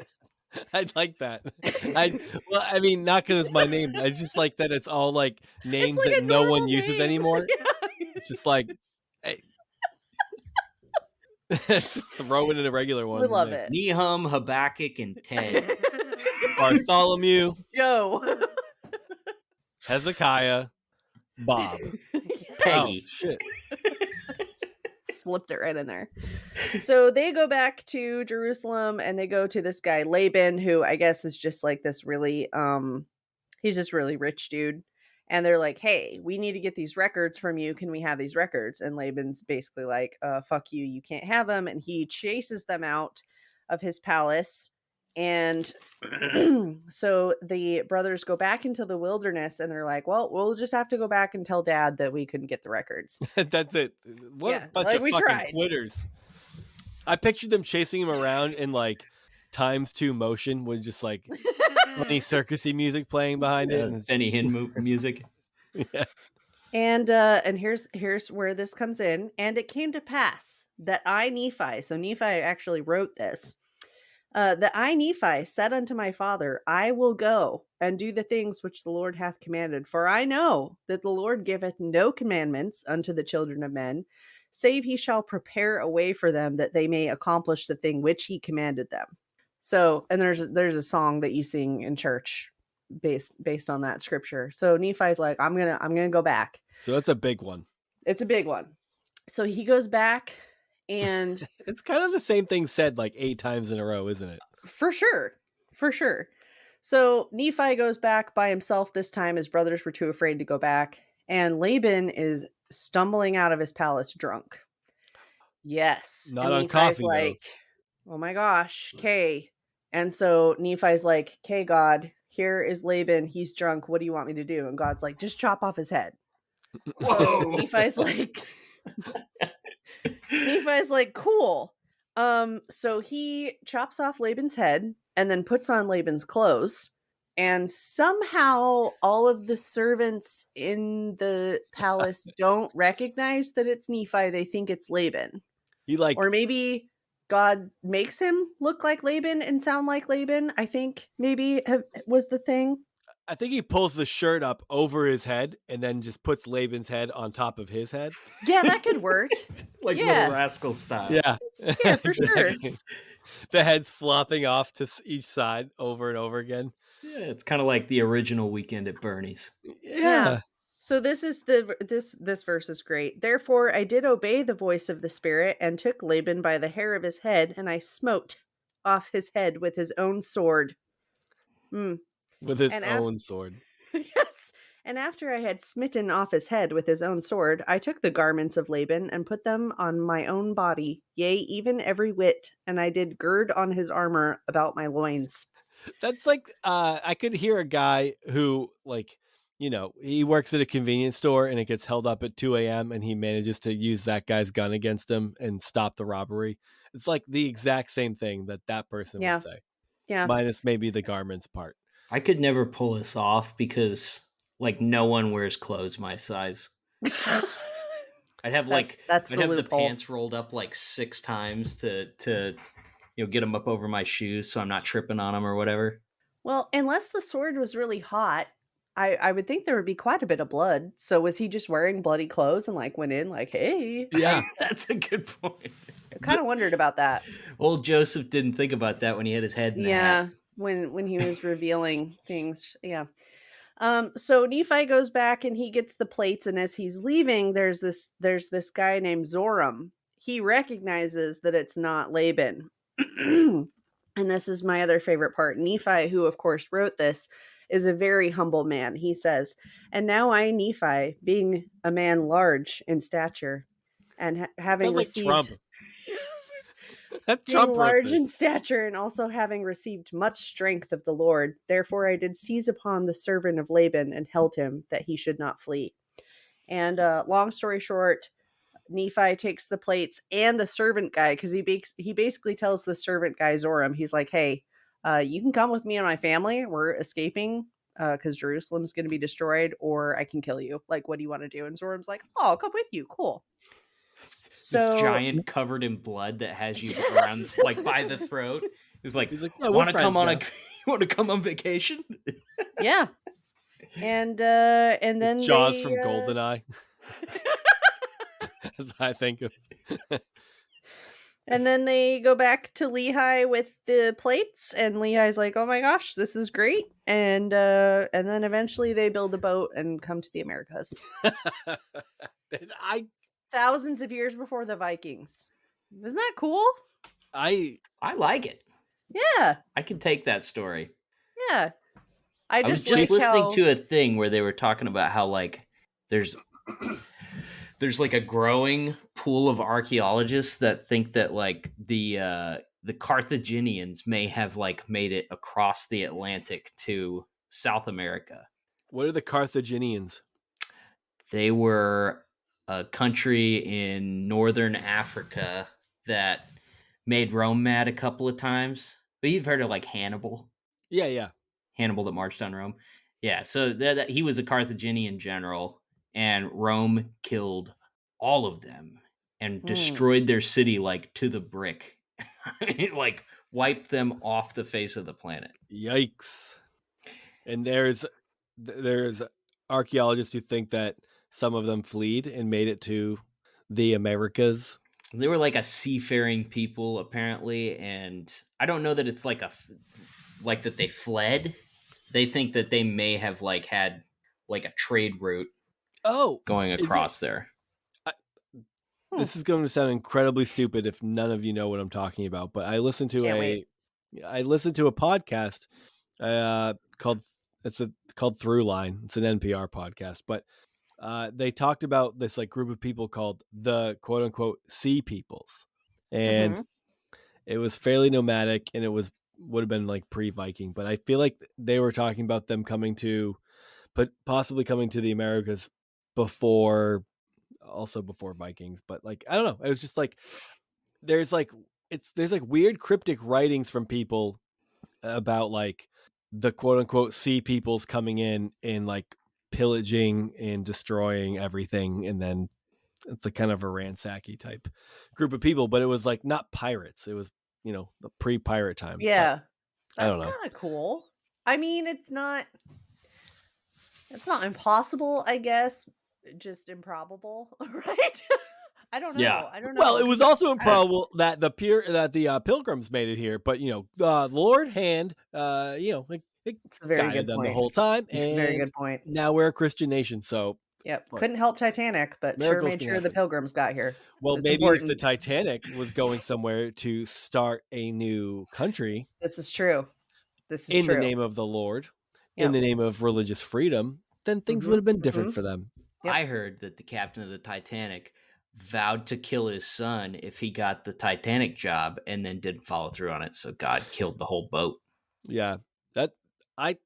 I like that. I mean, not because it's my name. I just like that it's all like names like that no one name. uses anymore. Yeah. It's just like, hey. Just throw it in a regular one. We love it. Nehum, Habakkuk, and Ted. Bartholomew, Joe, Hezekiah, Bob, Peggy. Oh, shit. Slipped it right in there. So they go back to Jerusalem and they go to this guy Laban, who I guess is just like this really he's just really rich dude. And they're like, hey, we need to get these records from you. Can we have these records? And Laban's basically like, fuck you. You can't have them. And he chases them out of his palace. And so the brothers go back into the wilderness and they're like, well, we'll just have to go back and tell dad that we couldn't get the records. That's it. What a bunch of we fucking tried. quitters. I pictured them chasing him around in like ×2 motion with just like funny circusy music playing behind it. And Benny Hinn music. Yeah. And here's where this comes in. And it came to pass that I, Nephi, so Nephi actually wrote this, that I, Nephi, said unto my father, I will go and do the things which the Lord hath commanded. For I know that the Lord giveth no commandments unto the children of men, save he shall prepare a way for them that they may accomplish the thing which he commanded them. So, and there's a song that you sing in church based on that scripture. So Nephi's like, I'm gonna go back. So that's a big one. It's a big one. So he goes back, and it's kind of the same thing said like 8 times in a row, isn't it? For sure. So Nephi goes back by himself this time. His brothers were too afraid to go back. And Laban is stumbling out of his palace drunk. Yes. Not and on Nephi's coffee, like, oh my gosh, Kay. And so Nephi's like, okay, God, here is Laban. He's drunk. What do you want me to do? And God's like, just chop off his head. So Nephi's like, cool. So he chops off Laban's head and then puts on Laban's clothes. And somehow all of the servants in the palace don't recognize that it's Nephi. They think it's Laban. Or maybe God makes him look like Laban and sound like Laban. I think maybe was the thing. I think he pulls the shirt up over his head and then just puts Laban's head on top of his head. Yeah, that could work. Like Little Rascal style. Yeah, for sure. The head's flopping off to each side over and over again. Yeah, it's kind of like the original Weekend at Bernie's. Yeah. So this verse is great. Therefore I did obey the voice of the Spirit and took Laban by the hair of his head, and I smote off his head with his own sword. With his own sword. Yes. And after I had smitten off his head with his own sword, I took the garments of Laban and put them on my own body, yea, even every whit, and I did gird on his armor about my loins. That's like, I could hear a guy who, like, you know, he works at a convenience store and it gets held up at 2 a.m. and he manages to use that guy's gun against him and stop the robbery. It's like the exact same thing that person would say. Yeah. Minus maybe the garments part. I could never pull this off because, like, no one wears clothes my size. I'd have the pants rolled up like 6 times to get them up over my shoes so I'm not tripping on them or whatever. Well, unless the sword was really hot, I would think there would be quite a bit of blood. So was he just wearing bloody clothes and like went in like, hey? Yeah, that's a good point. I kind of wondered about that. Old Joseph didn't think about that when he had his head in the hat. When he was revealing things. Yeah. So Nephi goes back and he gets the plates, and as he's leaving, there's this guy named Zoram. He recognizes that it's not Laban. And this is my other favorite part. Nephi, who of course wrote this, is a very humble man. He says, and now I, Nephi, being a man large in stature and having received Trump. being large in stature and also having received much strength of the Lord, therefore I did seize upon the servant of Laban and held him that he should not flee. And long story short, Nephi takes the plates and the servant guy, because he basically tells the servant guy Zoram, he's like, hey, you can come with me and my family. We're escaping because Jerusalem's going to be destroyed, or I can kill you. Like, what do you want to do? And Zoram's like, oh, I'll come with you. Cool. So, this giant covered in blood that has you around like by the throat. He's like want to come on vacation? Yeah. And then Jaws from GoldenEye. As I think of. And then they go back to Lehi with the plates, and Lehi's like, oh my gosh, this is great. And then eventually they build a boat and come to the Americas. Thousands of years before the Vikings. Isn't that cool? I like it. Yeah. I can take that story. Yeah. I I was just just like listening how to a thing where they were talking about how like there's there's like a growing pool of archaeologists that think that like the Carthaginians may have like made it across the Atlantic to South America. What are the Carthaginians? They were a country in northern Africa that made Rome mad a couple of times. But you've heard of like Hannibal. Yeah, yeah. Hannibal that marched on Rome. Yeah, so he was a Carthaginian general, and Rome killed all of them and destroyed their city like to the brick. Like wiped them off the face of the planet. Yikes. And there's archaeologists who think that some of them fled and made it to the Americas. They were like a seafaring people apparently, and I don't know that it's like like that they fled. They think that they may have like had like a trade route going across there. This is going to sound incredibly stupid if none of you know what I'm talking about, but I listened to a podcast called Throughline. It's an NPR podcast, but they talked about this like group of people called the quote unquote sea peoples, and it was fairly nomadic, and it would have been like pre-Viking, but I feel like they were talking about them possibly coming to the Americas before Vikings, but like I don't know, it was just like there's like weird cryptic writings from people about like the quote unquote sea peoples coming in and like pillaging and destroying everything, and then it's like kind of a ransacky type group of people, but it was like not pirates, it was the pre-pirate times. Yeah, I don't that's know. kind of cool. I mean, it's not impossible, I guess, just improbable, right? I don't know. Yeah. I don't know. Well, it was also improbable that the pilgrims made it here, but the Lord hand, it's a very guided good them point. the whole time. It's a very good point. Now we're a Christian nation, so yep, look, couldn't help Titanic, but sure miracles made can sure the happen. Pilgrims got here. Well, It's maybe important. if the Titanic was going somewhere to start a new country, This is true. in the name of the Lord, in the name of religious freedom, then things would have been different for them. Yep. I heard that the captain of the Titanic vowed to kill his son if he got the Titanic job, and then didn't follow through on it, so God killed the whole boat. Yeah, that I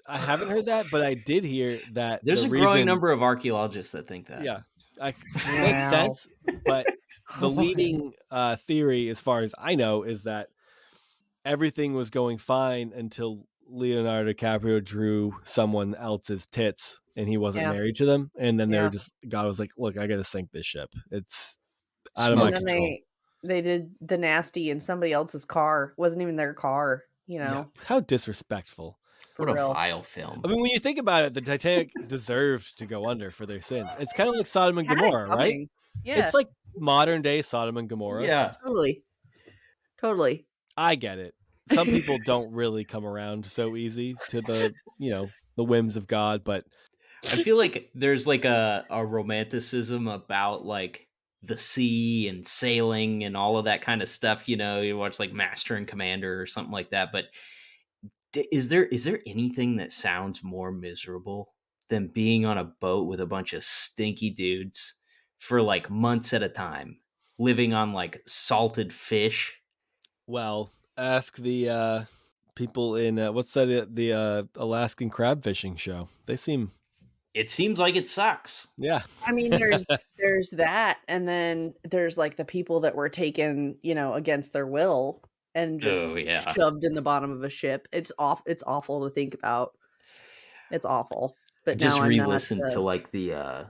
haven't heard that, but I did hear that there's a growing number of archaeologists that think that. Yeah, makes sense. But the leading theory, as far as I know, is that everything was going fine until Leonardo DiCaprio drew someone else's tits, and he wasn't married to them, and then God was like, "Look, I got to sink this ship. It's out of my control." They did the nasty in somebody else's car. It wasn't even their car. Yeah, how disrespectful. What a vile film. I mean, when you think about it, the Titanic deserved to go under for their sins. It's kind of like Sodom and Gomorrah, right? Yeah. It's like modern day Sodom and Gomorrah. Yeah. Totally. I get it. Some people don't really come around so easy to the, the whims of God, but I feel like there's like a romanticism about like the sea and sailing and all of that kind of stuff. You watch like Master and Commander or something like that, but is there anything that sounds more miserable than being on a boat with a bunch of stinky dudes for like months at a time, living on like salted fish? Well, ask the people in what's that? The Alaskan crab fishing show. It seems like it sucks. Yeah. I mean, there's that, and then there's like the people that were taken, against their will and just shoved in the bottom of a ship. It's awful to think about. It's awful. But I just now re-listened to like the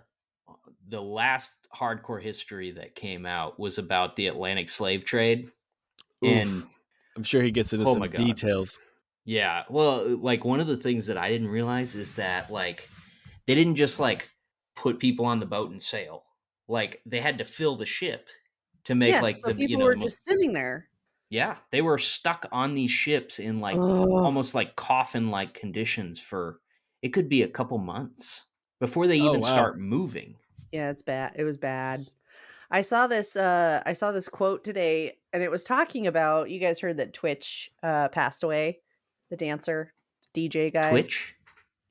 last hardcore history that came out was about the Atlantic slave trade. Oof. And I'm sure he gets into some details. Yeah. Well, like one of the things that I didn't realize is that like they didn't just like put people on the boat and sail. Like they had to fill the ship to make like so people were just sitting there. Yeah, they were stuck on these ships in like almost like coffin-like conditions for it could be a couple months before they even start moving. Yeah, it's bad. It was bad. I saw this quote today, and it was talking about, you guys heard that Twitch passed away, the dancer, DJ guy. Twitch?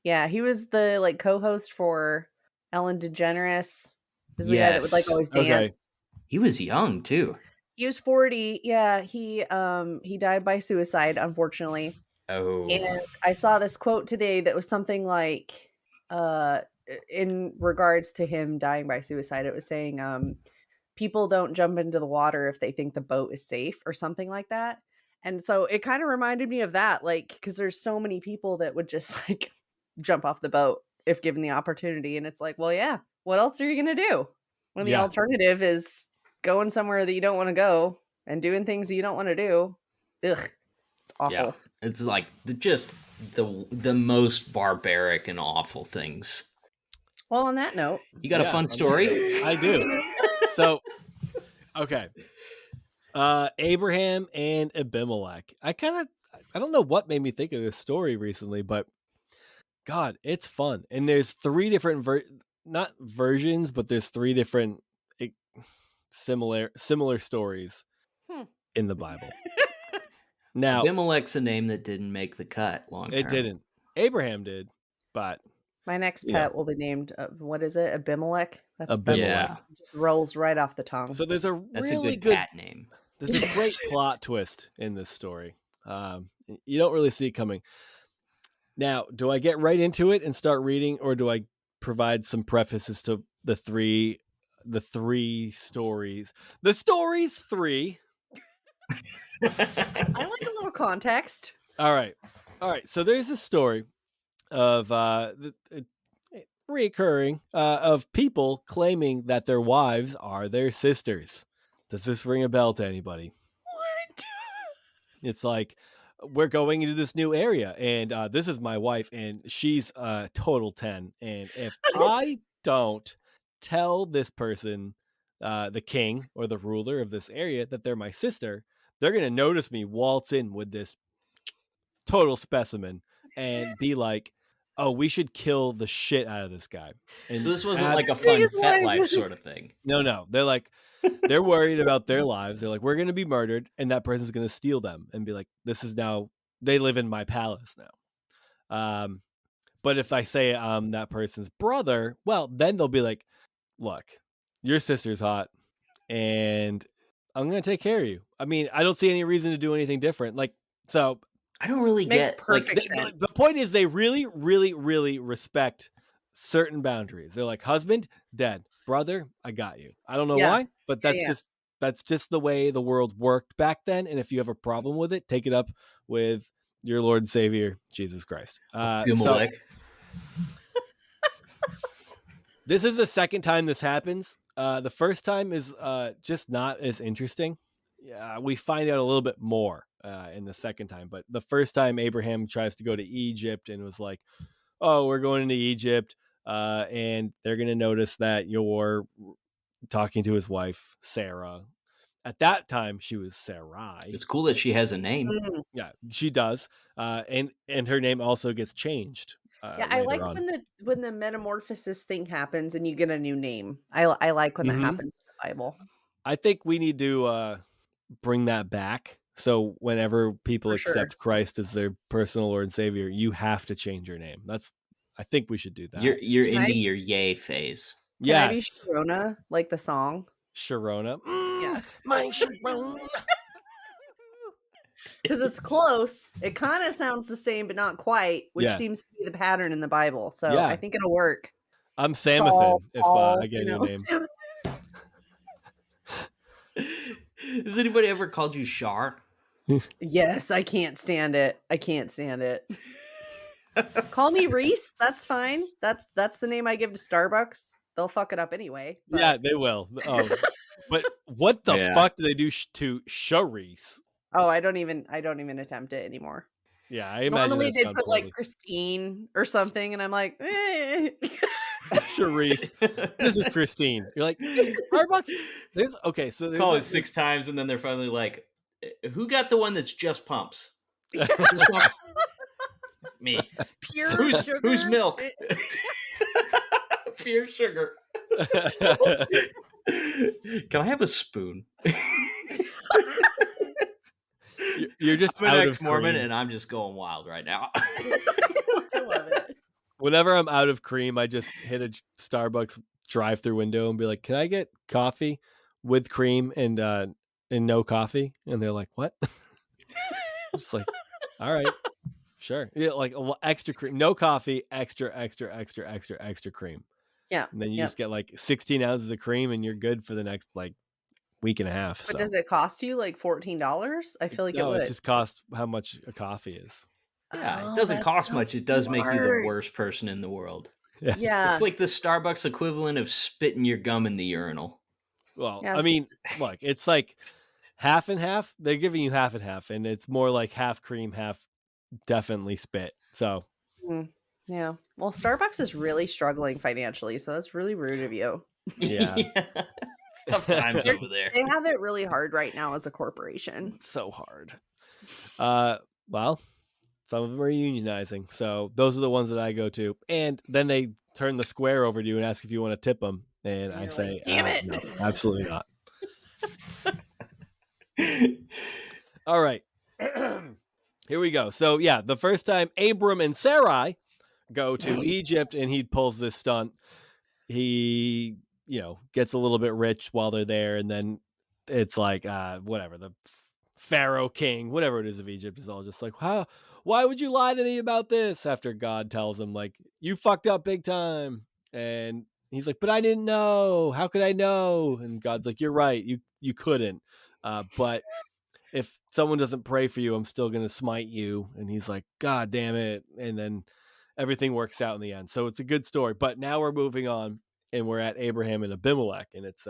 Yeah, he was the like co-host for Ellen DeGeneres. He was the guy that would like always dance. Okay. He was young too. He was 40. Yeah, he died by suicide, unfortunately. Oh, And I saw this quote today that was something like in regards to him dying by suicide, it was saying people don't jump into the water if they think the boat is safe or something like that. And so it kind of reminded me of that, like, because there's so many people that would just like jump off the boat if given the opportunity. And it's like, well, yeah, what else are you going to do when the alternative is going somewhere that you don't want to go and doing things that you don't want to do? Ugh, it's awful. yeah. It's like just the most barbaric and awful things. Well, on that note, You got a fun story? I do. So, okay. Abraham and Abimelech. I don't know what made me think of this story recently, but God, it's fun. And there's three different not versions, but there's three different similar stories in the Bible. Now, Abimelech's a name that didn't make the cut long term. It didn't. Abraham did, but my next pet will be named what is it? Abimelech. Abimelech. Just rolls right off the tongue. So there's a really good cat name. There's a great plot twist in this story. You don't really see it coming. Now, do I get right into it and start reading, or do I provide some prefaces to the three stories? The stories three. I like a little context. All right. So there's a story of reoccurring of people claiming that their wives are their sisters. Does this ring a bell to anybody? What? It's like, we're going into this new area, and this is my wife, and she's total 10. And if I don't tell this person, the king or the ruler of this area, that they're my sister, they're going to notice me waltz in with this total specimen and be like, oh, we should kill the shit out of this guy. And so this wasn't like a fun pet life sort of thing. No. They're like, they're worried about their lives. They're like, we're going to be murdered, and that person's going to steal them and be like, this is now, they live in my palace now. But if I say I'm that person's brother, well, then they'll be like, look, your sister's hot, and I'm going to take care of you. I mean, I don't see any reason to do anything different. Like, so I don't really get perfect sense. The point is, they really, really, really respect certain boundaries. They're like, husband, dead, brother, I got you. I don't know why, but that's just the way the world worked back then. And if you have a problem with it, take it up with your Lord and Savior, Jesus Christ. This is the second time this happens. The first time is just not as interesting. We find out a little bit more in the second time, but the first time Abraham tries to go to Egypt and was like, oh, we're going into Egypt, and they're going to notice that you're talking to his wife, Sarah. At that time, she was Sarai. It's cool that she has a name. Yeah, she does. And her name also gets changed. I like when the metamorphosis thing happens and you get a new name. I like when that happens in the Bible. I think we need to bring that back. So whenever people accept Christ as their personal Lord and Savior, you have to change your name. I think we should do that. You're ending your yay phase. Can I be Sharona, like the song? Sharona. Yeah. My Sharona. Because it's close. It kind of sounds the same, but not quite, which seems to be the pattern in the Bible. So I think it'll work. I'm Samathan, if I get your name. Has anybody ever called you Shar? Yes, I can't stand it. Call me Reese. That's fine. That's the name I give to Starbucks. They'll fuck it up anyway. But... Yeah, they will. Oh, but what the fuck do they do to Charisse? Oh, I don't even attempt it anymore. Yeah, I imagine normally they put like Christine or something, and I'm like, Charisse. This is Christine. You're like, Starbucks. Okay, so call it 6 times, and then they're finally like, who got the one that's just pumps? Me. Pure sugar. Who's milk? Pure sugar. Can I have a spoon? You're just I'm an ex-Mormon, and I'm just going wild right now. I love it. Whenever I'm out of cream, I just hit a Starbucks drive-through window and be like, "Can I get coffee with cream and no coffee?" And they're like, "What?" Just like, "All right, sure." Yeah, like extra cream, no coffee, extra cream. Yeah. And then you Yep. just get like 16 ounces of cream and you're good for the next like week and a half. But So does it cost you like $14? I feel like it no, it would. just costs how much a coffee is. Yeah, it Oh, doesn't that's cost so much. It does make you the smart. worst person in the world. Yeah. It's Yeah. like the Starbucks equivalent of spitting your gum in the urinal. Well, Yeah. I mean, look, it's like half and half. They're giving you half and half, and it's more like half cream, half definitely spit. So Yeah. Well, Starbucks is really struggling financially, so that's really rude of you. yeah. It's tough times over there. They have it really hard right now as a corporation. So hard. Well, some of them are unionizing, so those are the ones that I go to, and then they turn the square over to you and ask if you want to tip them, and I You're say, like, damn it. no, absolutely not. All right. Here we go. So yeah, the first time Abram and Sarai go to Egypt and he pulls this stunt, he, gets a little bit rich while they're there, and then it's like whatever, the Pharaoh king, whatever it is of Egypt, is all just like, why would you lie to me about this? After God tells him, like, you fucked up big time. And he's like, but I didn't know. How could I know? And God's like, you're right. You couldn't. But if someone doesn't pray for you, I'm still going to smite you. And he's like, God damn it. And then everything works out in the end. So it's a good story. But now we're moving on and we're at Abraham and Abimelech. And it's,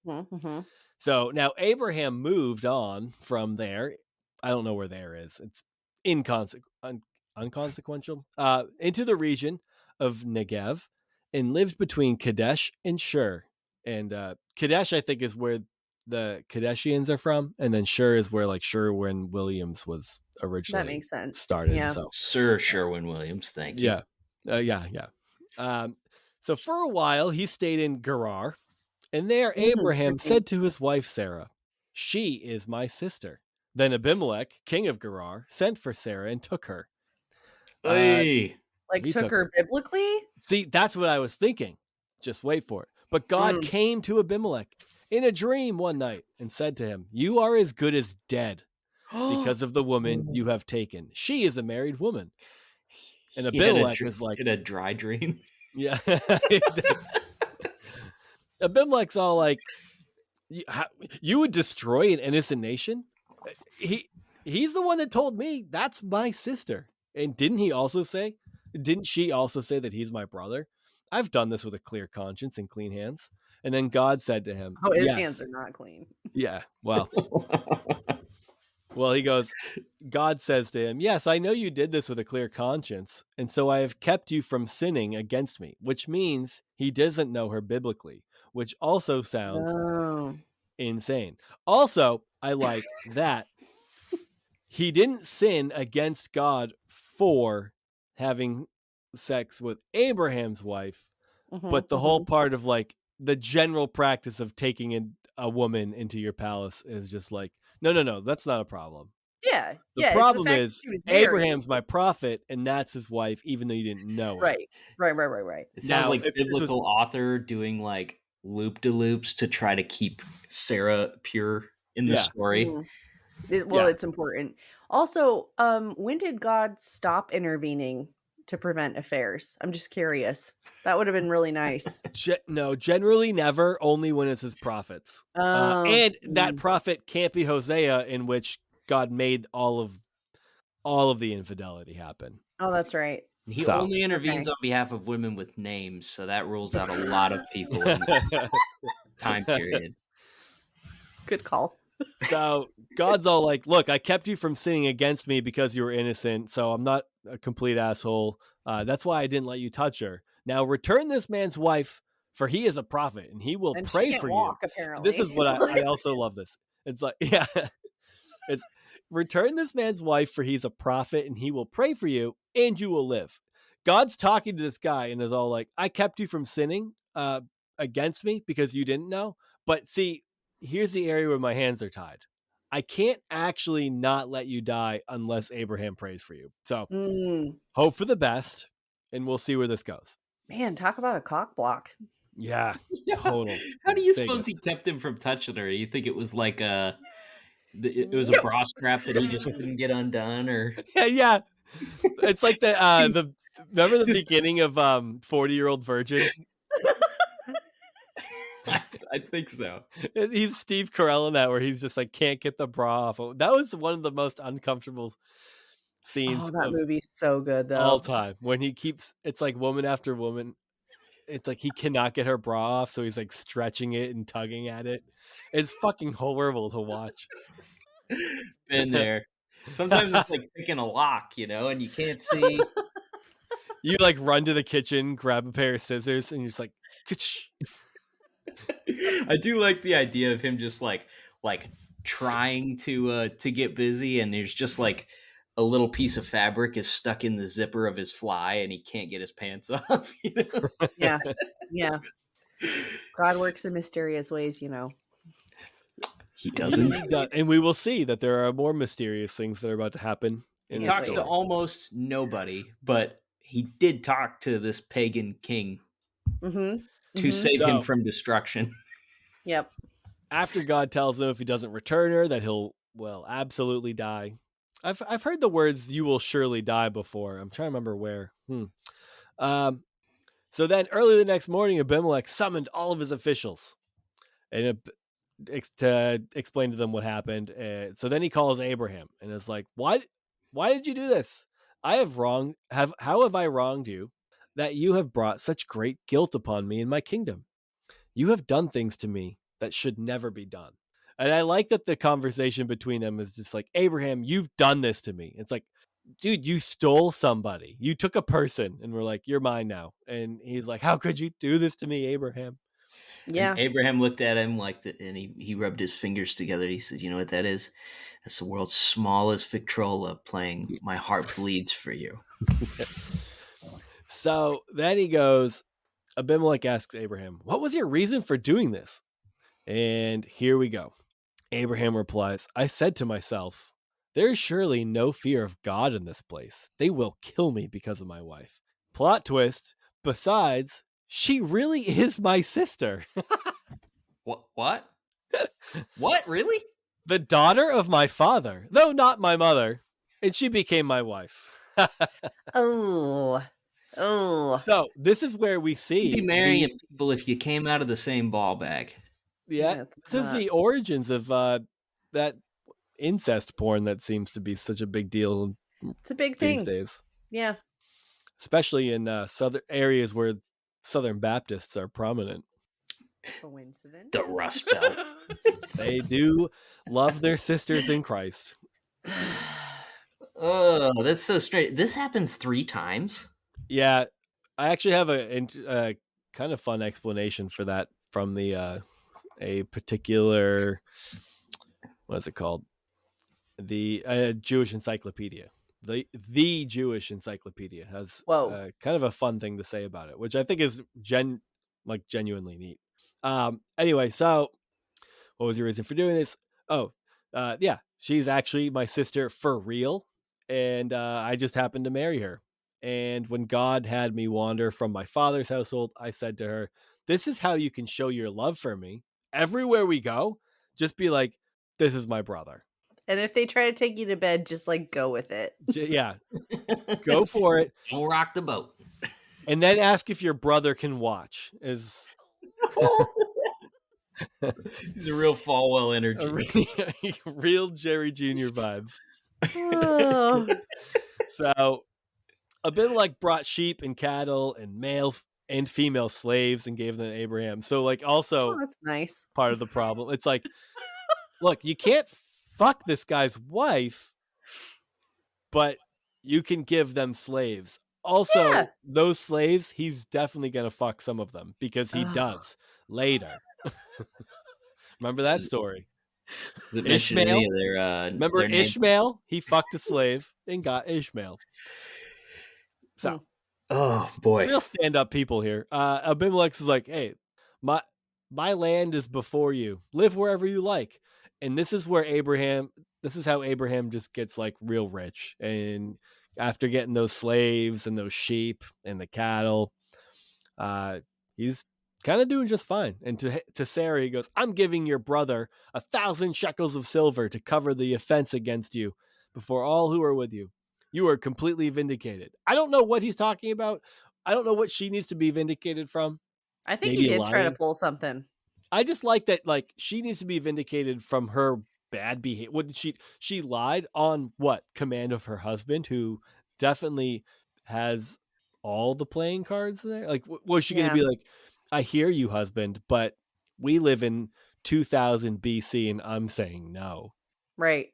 Mm-hmm. so now Abraham moved on from there. I don't know where there is. It's unconsequential. Into the region of Negev and lived between Kadesh and Shur. And Kadesh, I think, is where the Kadeshians are from, and then Shur is where like Sherwin-Williams was originally That makes sense. started. Yeah. So Sir Sherwin-Williams, thank you. yeah. So for a while he stayed in Gerar, and there Abraham said to his wife Sarah, "She is my sister." Then Abimelech, king of Gerar, sent for Sarah and took her. Hey. Like He took took her biblically? See, that's what I was thinking. Just wait for it. But God came to Abimelech in a dream one night and said to him, "You are as good as dead because of the woman you have taken. She is a married woman." And Abimelech was like, in a dry dream. yeah. Abimelech's all like, you would destroy an innocent nation? He's the one that told me that's my sister. And didn't she also say that he's my brother? I've done this with a clear conscience and clean hands. And then God said to him, Oh, his yes. hands are not clean. Yeah, well, he goes, God says to him, "Yes, I know you did this with a clear conscience, and so I have kept you from sinning against me," which means he doesn't know her biblically, which also sounds insane. Also, I like that he didn't sin against God for having sex with Abraham's wife, but the whole part of like the general practice of taking a woman into your palace is just like, no, that's not a problem. Yeah. The problem is Abraham's my prophet, and that's his wife, even though you didn't know it. Right. It sounds like biblical author doing like loop-de-loops to try to keep Sarah pure in the story. It's important. Also, when did God stop intervening to prevent affairs? I'm just curious. That would have been really nice. No, generally never, only when it's his prophets. And that prophet can't be Hosea, in which God made all of the infidelity happen. Oh, that's right. He only intervenes on behalf of women with names, so that rules out a lot of people in this time period. Good call. So God's all like, "Look, I kept you from sinning against me because you were innocent, so I'm not a complete asshole. That's why I didn't let you touch her. Now return this man's wife, for he is a prophet, and he will pray for you." Apparently. This is what I also love this. It's like, it's return this man's wife, for he's a prophet, and he will pray for you, and you will live. God's talking to this guy and is all like, "I kept you from sinning against me because you didn't know. But see, here's the area where my hands are tied. I can't actually not let you die unless Abraham prays for you. So hope for the best. and we'll see where this goes. Man, talk about a cock block. Yeah, Yeah. total. How do you suppose biggest. he kept him from touching her? You think it was like it was a Yep. bra strap that he just couldn't get undone, or Yeah. It's like the remember the beginning of 40-Year-Old Virgin? I think so. He's Steve Carell in that, where he's just like can't get the bra off. That was one of the most uncomfortable scenes Oh, that of movie's so good all though. time. When he keeps, it's like woman after woman. It's like he cannot get her bra off, so he's like stretching it and tugging at it. It's fucking horrible to watch. Been there. Sometimes it's like picking a lock, and you can't see. You like run to the kitchen, grab a pair of scissors, and you're just like, "Ka-ch." I do like the idea of him just like trying to get busy, and there's just like a little piece of fabric is stuck in the zipper of his fly, and he can't get his pants off. Yeah. Yeah. God works in mysterious ways, He doesn't. He does. And we will see that there are more mysterious things that are about to happen. He in talks this to story. almost nobody, but he did talk to this pagan king Mm-hmm. to save him So- from destruction. Yep. After God tells him if he doesn't return her, that he'll absolutely die. I've heard the words "you will surely die" before. I'm trying to remember where. So then, early the next morning, Abimelech summoned all of his officials, and to explain to them what happened. So then he calls Abraham and is like, "Why did you do this? How have I wronged you that you have brought such great guilt upon me and my kingdom? You have done things to me that should never be done." And I like that the conversation between them is just like, "Abraham, you've done this to me." It's like, dude, you stole somebody. You took a person and we're like, "You're mine now." And he's like, "How could you do this to me, Abraham?" Yeah. And Abraham looked at him and he rubbed his fingers together. He said, "You know what that is? That's the world's smallest Victrola playing 'My Heart Bleeds for You.'" So then he goes, Abimelech asks Abraham, "What was your reason for doing this?" And here we go. Abraham replies, "I said to myself, there is surely no fear of God in this place. They will kill me because of my wife. Plot twist. Besides, she really is my sister. What? What? Really? The daughter of my father, though not my mother. And she became my wife." Oh. So this is where we You'd see be marrying people if you came out of the same ball bag. It's this is the origins of that incest porn that seems to be such a big deal It's a big these thing. days, Yeah. especially in southern areas where Southern Baptists are prominent. Coincidence. The Rust Belt. They do love their sisters in Christ. Oh, that's so strange. This happens 3 times. Yeah, I actually have a kind of fun explanation for that from the a particular, what is it called? The Jewish encyclopedia. The Jewish encyclopedia has kind of a fun thing to say about it, which I think is genuinely neat. Anyway, so what was your reason for doing this? Yeah, she's actually my sister for real, and I just happened to marry her. And when God had me wander from my father's household, I said to her, "This is how you can show your love for me. Everywhere we go, just be like, this is my brother." And if they try to take you to bed, just like go with it. Yeah, go for it. Don't rock the boat. And then ask if your brother can watch. He's a real Falwell energy. Real Jerry Jr. vibes. Oh. So Abimelech brought sheep and cattle and male and female slaves and gave them to Abraham. So also that's nice. Part of the problem. It's like, look, you can't fuck this guy's wife, but you can give them slaves. Also, those slaves, he's definitely going to fuck some of them because he does later. Remember that story? Ishmael. Remember Ishmael? He fucked a slave and got Ishmael. So, oh boy, real stand-up people here. Abimelech is like, "Hey, my land is before you. Live wherever you like." And this is how Abraham just gets like real rich and after getting those slaves and those sheep and the cattle, he's kind of doing just fine. And to Sarah, he goes, "I'm giving your brother 1,000 shekels of silver to cover the offense against you before all who are with you. You are completely vindicated." I don't know what he's talking about. I don't know what she needs to be vindicated from. I think he Maybe did try to lying. pull something. I just like that, like, she needs to be vindicated from her bad behavior. What did she lied on what? Command of her husband, who definitely has all the playing cards there. Like, was she going to Yeah. be like, "I hear you, husband, but we live in 2000 BC and I'm saying no." Right.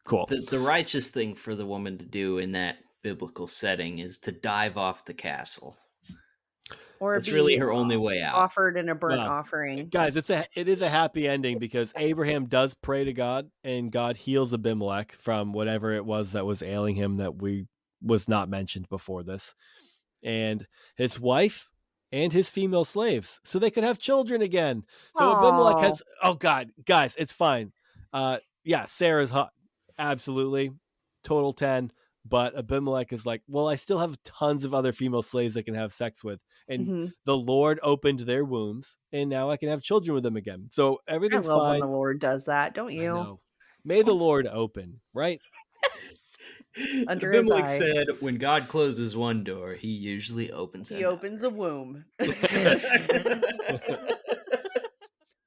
Cool. The righteous thing for the woman to do in that biblical setting is to dive off the castle. Or That's be really her only way out. offered in a burnt Well, offering. guys, it is a happy ending because Abraham does pray to God and God heals Abimelech from whatever it was that was ailing him that was not mentioned before this, and his wife and his female slaves, so they could have children again. So Abimelech Oh. has, oh God, guys, it's fine. Yeah, Sarah's hot, absolutely, total 10. But Abimelech is like, well, I still have tons of other female slaves I can have sex with, and Mm-hmm. the Lord opened their wombs, and now I can have children with them again. So I everything's love when fine. the Lord does that, don't I you? know. May the Lord open, right? Under his Abimelech eye. said, when God closes one door, he usually opens He another. opens a womb.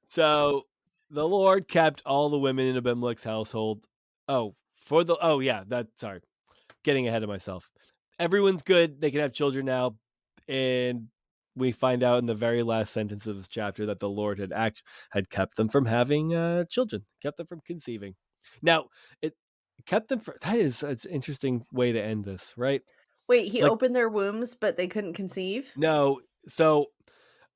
So the Lord kept all the women in Abimelech's household. Sorry, getting ahead of myself. Everyone's good. They can have children now. And we find out in the very last sentence of this chapter that the Lord had kept them from having children, kept them from conceiving. Now, it kept them from, it's an interesting way to end this, right? Wait, he Like, opened their wombs, but they couldn't conceive? no. So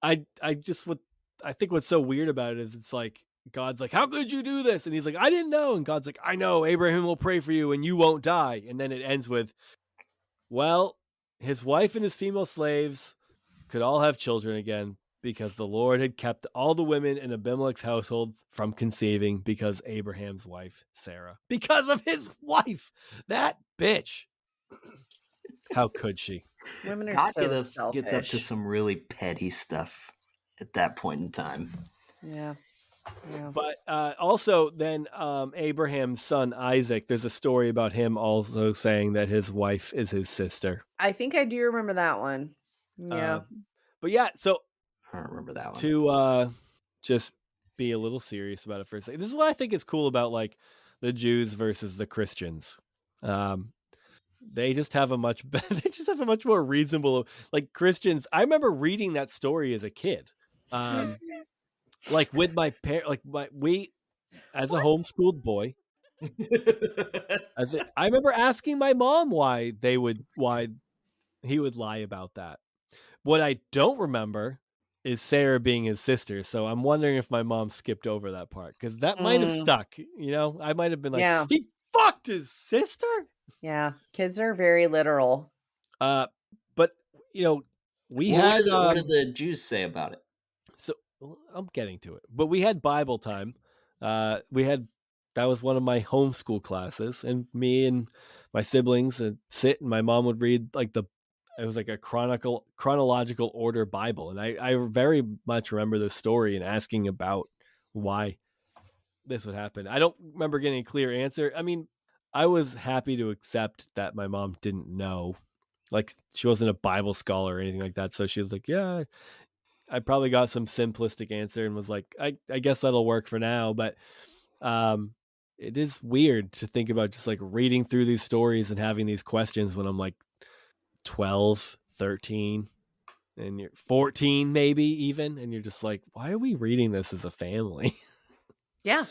I think what's so weird about it is it's like God's like, "How could you do this?" And he's like, "I didn't know." And God's like, "I know. Abraham will pray for you and you won't die." And then it ends with, well, his wife and his female slaves could all have children again because the Lord had kept all the women in Abimelech's household from conceiving because Abraham's wife, Sarah, because of his wife, that bitch. How could she? Women are God so gets up to selfish. some really petty stuff at that point in time. Yeah. But also then Abraham's son Isaac, there's a story about him also saying that his wife is his sister. I think I do remember that one. Yeah. But yeah, so I don't remember that one. to just be a little serious about it for a second. This is what I think is cool about like the Jews versus the Christians. They just have a much more reasonable, like, Christians. I remember reading that story as a kid. Like with my parents, like we as a homeschooled boy, I remember asking my mom why he would lie about that. What I don't remember is Sarah being his sister. So I'm wondering if my mom skipped over that part because that might have stuck. You know, I might have been like, Yeah. he fucked his sister. Yeah. Kids are very literal. But you know, what did the Jews say about it? So I'm getting to it, but we had Bible time. That was one of my homeschool classes, and me and my siblings would sit, and my mom would read it was like a chronological order Bible, and I very much remember this story and asking about why this would happen. I don't remember getting a clear answer. I mean, I was happy to accept that my mom didn't know, like she wasn't a Bible scholar or anything like that, so she was like, yeah. I probably got some simplistic answer and was like, I guess that'll work for now. But it is weird to think about just like reading through these stories and having these questions when I'm like 12, 13, and you're 14 maybe even. And you're just like, why are we reading this as a family? Yeah.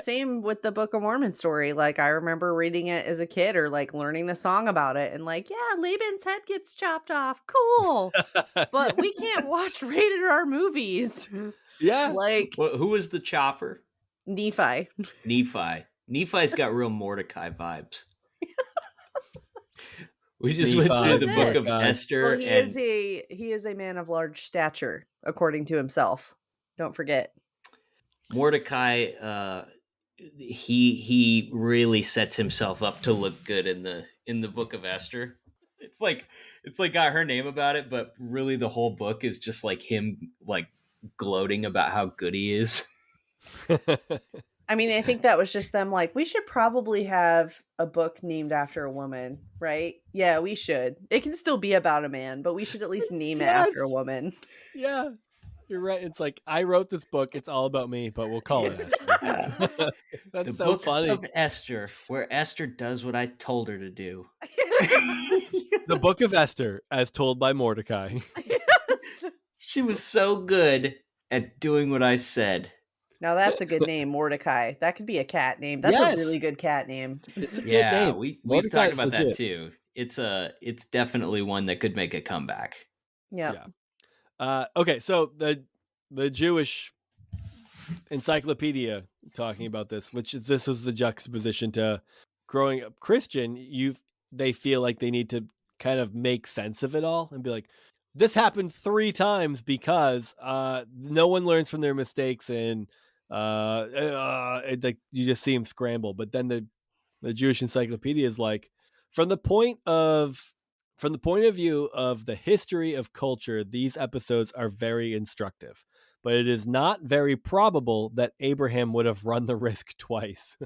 Same with the Book of Mormon story. Like, I remember reading it as a kid or like learning the song about it and like, yeah, Laban's head gets chopped off. Cool. But we can't watch rated R movies. Yeah. Like, who was the chopper? Nephi. Nephi's got real Mordecai vibes. We just went through the book of Esther. Well, he is a man of large stature, according to himself. Don't forget. Mordecai he really sets himself up to look good in the Book of Esther. It's like got her name about it, but really the whole book is just like him like gloating about how good he is. I mean, I think that was just them like, we should probably have a book named after a woman, right? Yeah, we should. It can still be about a man, but we should at least name it after a woman. Yeah, you're right. It's like, I wrote this book. It's all about me, but we'll call it Esther. That's The so Book funny. of Esther, where Esther does what I told her to do. The Book of Esther, as told by Mordecai. Yes. She was so good at doing what I said. Now that's a good name, Mordecai. That could be a cat name. That's Yes. a really good cat name. It's a good Yeah, name. we've Mordecai's talked about that legit. too. It's definitely one that could make a comeback. Yeah. Okay, so the Jewish encyclopedia talking about this, this is the juxtaposition to growing up Christian. They feel like they need to kind of make sense of it all and be like, this happened 3 times because no one learns from their mistakes, and like you just see them scramble. But then the Jewish encyclopedia is like, from the point of view of the history of culture, these episodes are very instructive, but it is not very probable that Abraham would have run the risk twice.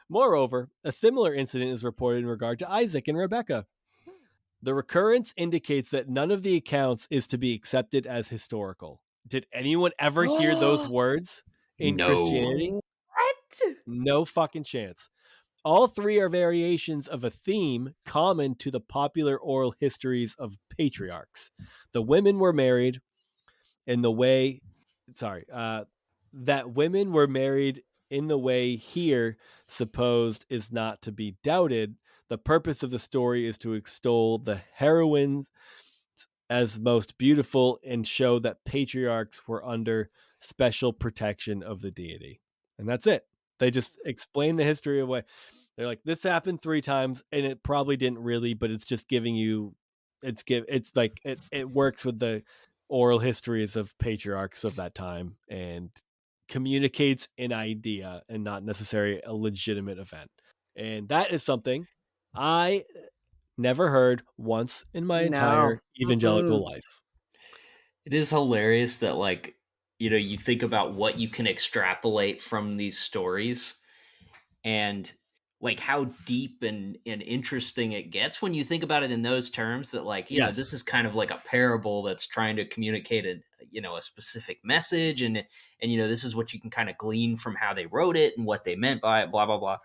Moreover, a similar incident is reported in regard to Isaac and Rebekah. The recurrence indicates that none of the accounts is to be accepted as historical. Did anyone ever hear those words in Christianity? What? No fucking chance. All 3 are variations of a theme common to the popular oral histories of patriarchs. The women were married in the way, that women were married in the way here supposed is not to be doubted. The purpose of the story is to extol the heroines as most beautiful and show that patriarchs were under special protection of the deity. And that's it. They just explain the history away. They're like, this happened 3 times and it probably didn't really, but it's just giving you, it's like, it works with the oral histories of patriarchs of that time and communicates an idea and not necessarily a legitimate event. And that is something I never heard once in my entire evangelical life. It is hilarious that like, you think about what you can extrapolate from these stories and like how deep and interesting it gets when you think about it in those terms, that like, Yes. this is kind of like a parable that's trying to communicate a specific message, and this is what you can kind of glean from how they wrote it and what they meant by it, blah blah blah.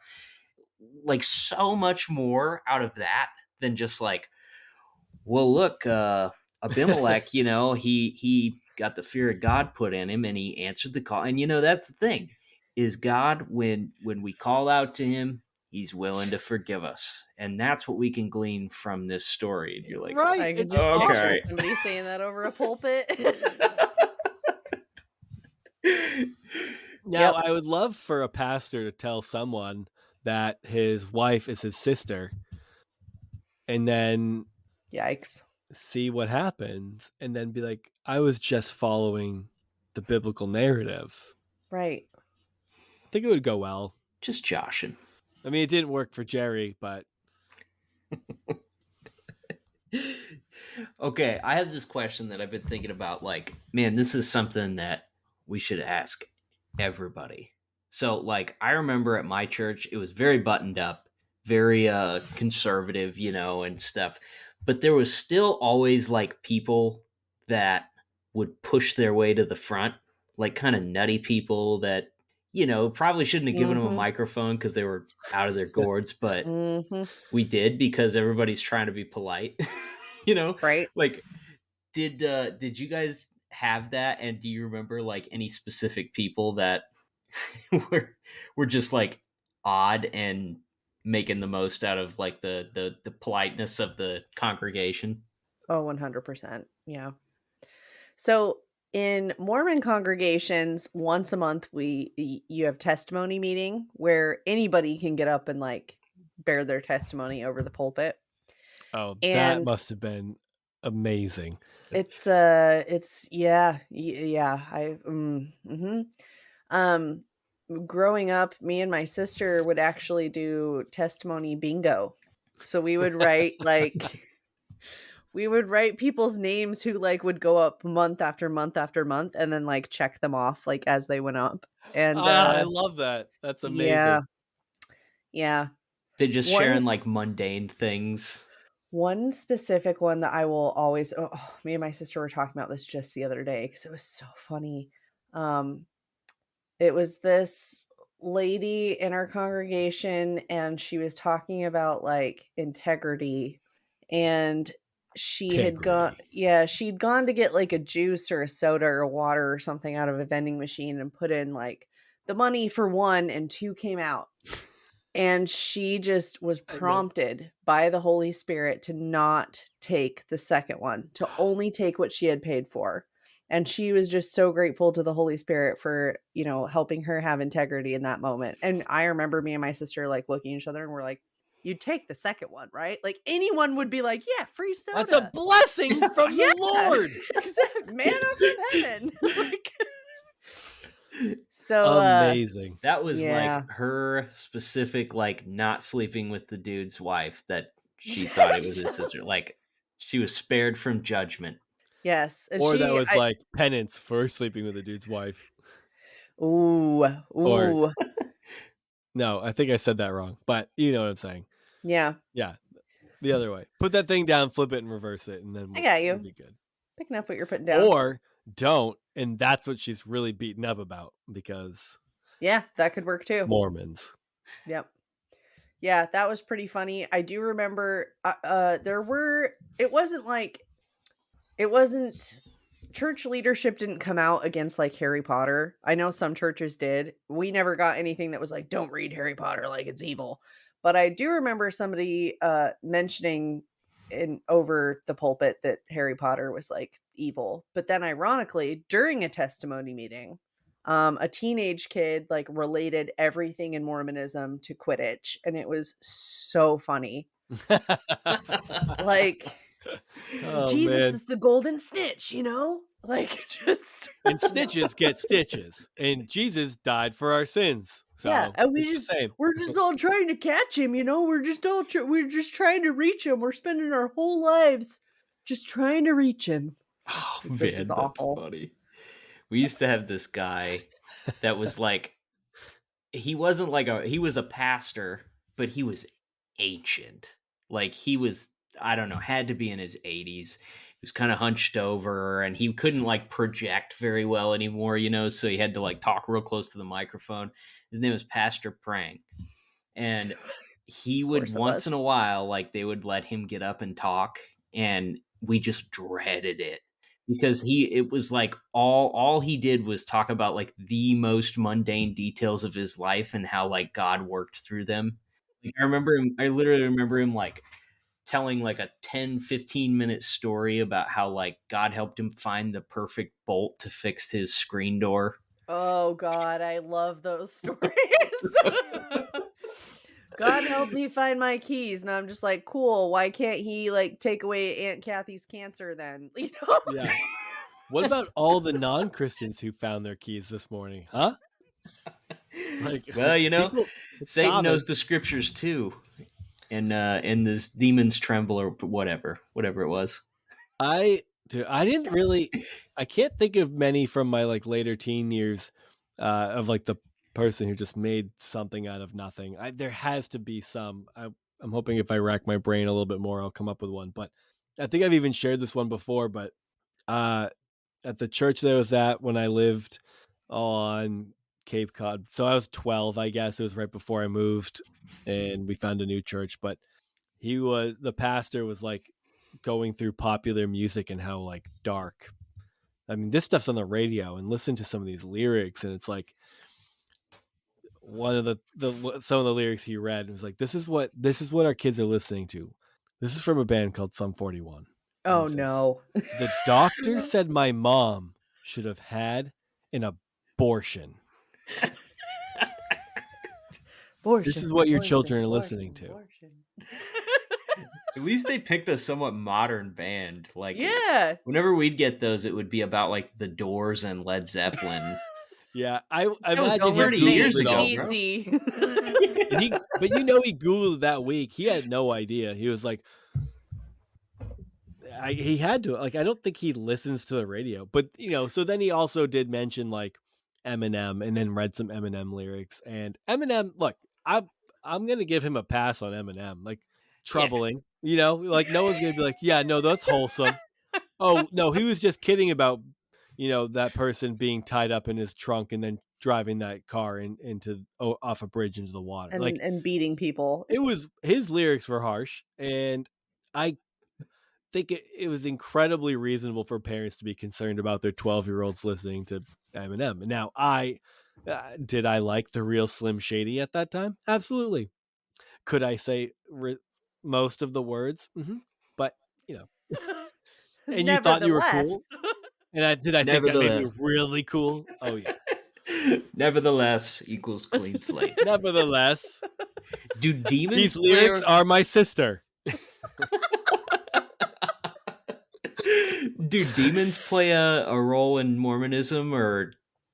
Like so much more out of that than just like, well, look, Abimelech, he got the fear of God put in him and he answered the call. And that's the thing, is God, when we call out to him, he's willing to forgive us. And that's what we can glean from this story. And you're like, Right. I can It's just picture okay. somebody saying that over a pulpit. Now, I would love for a pastor to tell someone that his wife is his sister and then Yikes. see what happens and then be like, I was just following the biblical narrative. Right. I think it would go well. Just joshing. I mean, it didn't work for Jerry, but Okay, I have this question that I've been thinking about. Like, man, this is something that we should ask everybody. So, like, I remember at my church, it was very buttoned up, very conservative, and stuff. But there was still always like people that would push their way to the front, like kind of nutty people that probably shouldn't have given them a microphone because they were out of their gourds, but we did because everybody's trying to be polite. Right. Like, did you guys have that? And do you remember like any specific people that were just like odd and making the most out of like the politeness of the congregation? Oh, 100%. Yeah. So in Mormon congregations, once a month, you have testimony meeting where anybody can get up and like bear their testimony over the pulpit. that And must have been amazing. it's yeah. I growing up, me and my sister would actually do testimony bingo. So we would write we would write people's names who like would go up month after month after month and then like check them off like as they went up. And I love that. That's amazing. Yeah. They just One sharing like mundane things. one specific one that I will always me and my sister were talking about this just the other day because it was so funny. It was this lady in our congregation and she was talking about like integrity, and she'd gone to get like a juice or a soda or water or something out of a vending machine and put in like the money for one, and two came out. And she just was prompted by the Holy Spirit to not take the second one, to only take what she had paid for. And she was just so grateful to the Holy Spirit for, helping her have integrity in that moment. And I remember me and my sister like looking at each other and we're like, you'd take the second one, right? Like anyone would be like, yeah, free soda. That's a blessing from the Lord. Exactly. Manna from heaven. So amazing. That was like her specific, like not sleeping with the dude's wife that she thought it was his sister. Like she was spared from judgment. Yes. And or that was like penance for sleeping with the dude's wife. Ooh. Or, no, I think I said that wrong, but you know what I'm saying. Yeah. Yeah. The other way. Put that thing down, flip it, and reverse it, and then I got you. We'll be good. Picking up what you're putting down. Or don't, and that's what she's really beaten up about because. Yeah, that could work too. Mormons. Yep. Yeah, that was pretty funny. I do remember church leadership didn't come out against like Harry Potter. I know some churches did. We never got anything that was like, don't read Harry Potter, like it's evil. But I do remember somebody mentioning over the pulpit that Harry Potter was like evil. But then ironically, during a testimony meeting, a teenage kid like related everything in Mormonism to Quidditch, and it was so funny. Like, Jesus is the golden snitch, like just and snitches get stitches, and Jesus died for our sins. So yeah, and we're just all trying to catch him, we're just trying to reach him. We're spending our whole lives just trying to reach him. Oh man, that's funny. We used to have this guy that was like, he was a pastor, but he was ancient. Like he was, I don't know, had to be in his 80s. He was kind of hunched over and he couldn't like project very well anymore, so he had to like talk real close to the microphone. His name was Pastor Prang. And he would once in a while, like they would let him get up and talk, and we just dreaded it. Because it was like all he did was talk about like the most mundane details of his life and how like God worked through them. Like, I literally remember him like telling like a 10-15 minute story about how like God helped him find the perfect bolt to fix his screen door. Oh God, I love those stories. God help me find my keys. And I'm just like, cool. Why can't he like take away Aunt Kathy's cancer then? Yeah. What about all the non-Christians who found their keys this morning? Huh? Like, well, Satan knows the scriptures too. And this demons tremble or whatever it was. I can't think of many from my like later teen years of like the person who just made something out of nothing. There has to be some. I'm hoping if I rack my brain a little bit more, I'll come up with one. But I think I've even shared this one before. But at the church that I was at when I lived on Cape Cod, so I was 12, I guess. It was right before I moved, and we found a new church. But the pastor was like going through popular music and how like dark. I mean, this stuff's on the radio, and listen to some of these lyrics, and it's like one of some of the lyrics he read was like, this is what our kids are listening to. This is from a band called Sum 41. Oh no. The doctor said my mom should have had an abortion. This is what your children are listening to. At least they picked a somewhat modern band. Like, yeah. Whenever we'd get those, it would be about like the Doors and Led Zeppelin. Yeah, I That was imagine he 30 years Googled it ago, all. bro. Easy. But you know, he Googled that week. He had no idea. He was like, he had to. Like, I don't think he listens to the radio. But you know, so then he also did mention like Eminem, and then read some Eminem lyrics. And Eminem, look, I'm gonna give him a pass on Eminem. Like, troubling, you know, like no one's gonna be like, yeah, no, that's wholesome. Oh no, he was just kidding about, you know, that person being tied up in his trunk and then driving that car into off a bridge into the water. Like, and beating people. it was, his lyrics were harsh, and I think it was incredibly reasonable for parents to be concerned about their 12-year-olds listening to Eminem. Now, did I like the real Slim Shady at that time? Absolutely. Could I say most of the words? But you know, and you thought you were cool. And I think that made me really cool. Oh yeah. Nevertheless equals clean slate. Nevertheless, do demons? These lyrics are my sister. Do demons play a role in Mormonism, or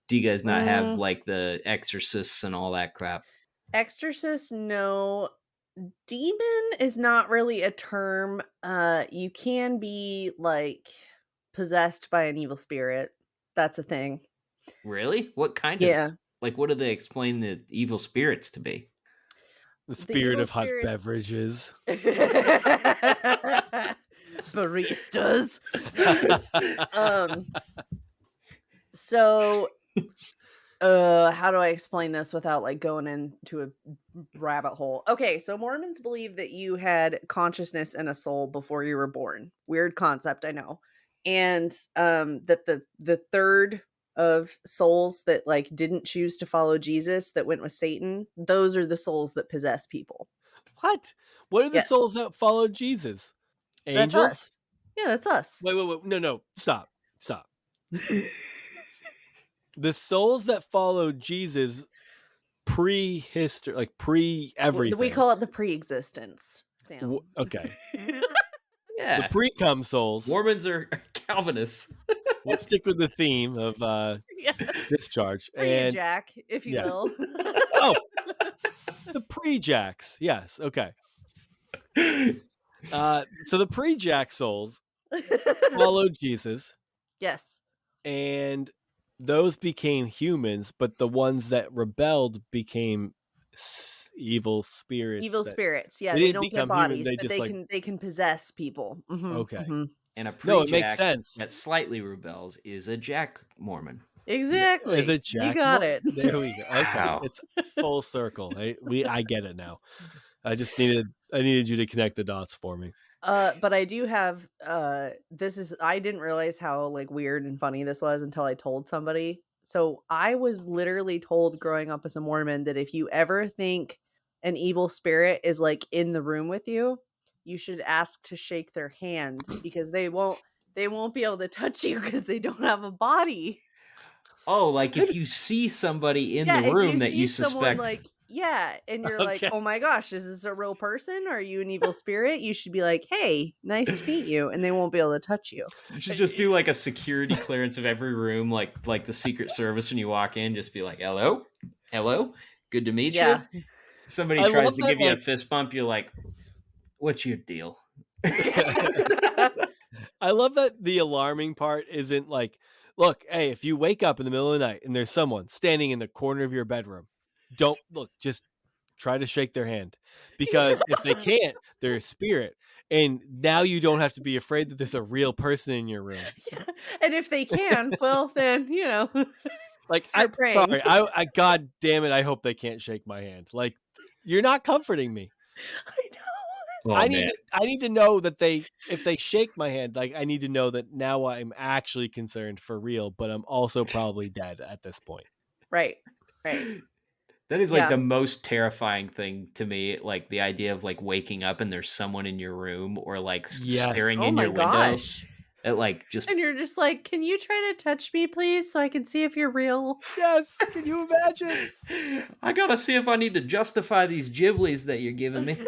do you guys not have like the exorcists and all that crap? Exorcist, no. Demon is not really a term. You can be like possessed by an evil spirit. That's a thing. Really? What kind of? Like, what do they explain the evil spirits to be? The spirit of hot beverages. Baristas. So how do I explain this without like going into a rabbit hole? Okay, so Mormons believe that you had consciousness and a soul before you were born. Weird concept, I know. And that the third of souls that like didn't choose to follow Jesus, that went with Satan, those are the souls that possess people. What are the souls that followed Jesus? Angels? That's us. Yeah, that's us. Wait. No. Stop. The souls that followed Jesus pre-history, like pre-everything. We call it the pre-existence, Sam. Okay. Yeah. The pre-cum souls. Mormons are Calvinists. We'll stick with the theme of discharge. And Jack, if you will. Oh, the pre-jacks. Yes. Okay. So the pre-jack souls followed Jesus. Yes. And those became humans, but the ones that rebelled became evil spirits. Yeah, they don't get bodies, but they can possess people. Mm-hmm. Okay. Mm-hmm. And a pre-jack it makes sense. that slightly rebels is a Jack Mormon. Exactly. Is it Jack? You got it. There we go. Okay. Wow. It's full circle. I get it now. I needed you to connect the dots for me. But I do have I didn't realize how like weird and funny this was until I told somebody. So I was literally told growing up as a Mormon that if you ever think an evil spirit is like in the room with you, you should ask to shake their hand, because they won't be able to touch you because they don't have a body. Oh, like if you see somebody in the room that you suspect. And you're like, oh my gosh, is this a real person? Are you an evil spirit? You should be like, hey, nice to meet you. And they won't be able to touch you. You should just do like a security clearance of every room, like the Secret Service when you walk in. Just be like, hello, good to meet you. Somebody tries to give you a fist bump. You're like, what's your deal? I love that the alarming part isn't like, look, hey, if you wake up in the middle of the night and there's someone standing in the corner of your bedroom, don't look, just try to shake their hand, because if they can't, they're a spirit. And now you don't have to be afraid that there's a real person in your room. Yeah. And if they can, well, then, you know, like, I'm sorry. I God damn it. I hope they can't shake my hand. Like, you're not comforting me. I know. Oh, I need to know that if they shake my hand, like, I need to know that now I'm actually concerned for real, but I'm also probably dead at this point. Right. That is like the most terrifying thing to me. Like the idea of like waking up and there's someone in your room, or like staring in your window. At like just, and you're just like, can you try to touch me, please, so I can see if you're real? Yes. Can you imagine? I gotta see if I need to justify these giblies that you're giving me.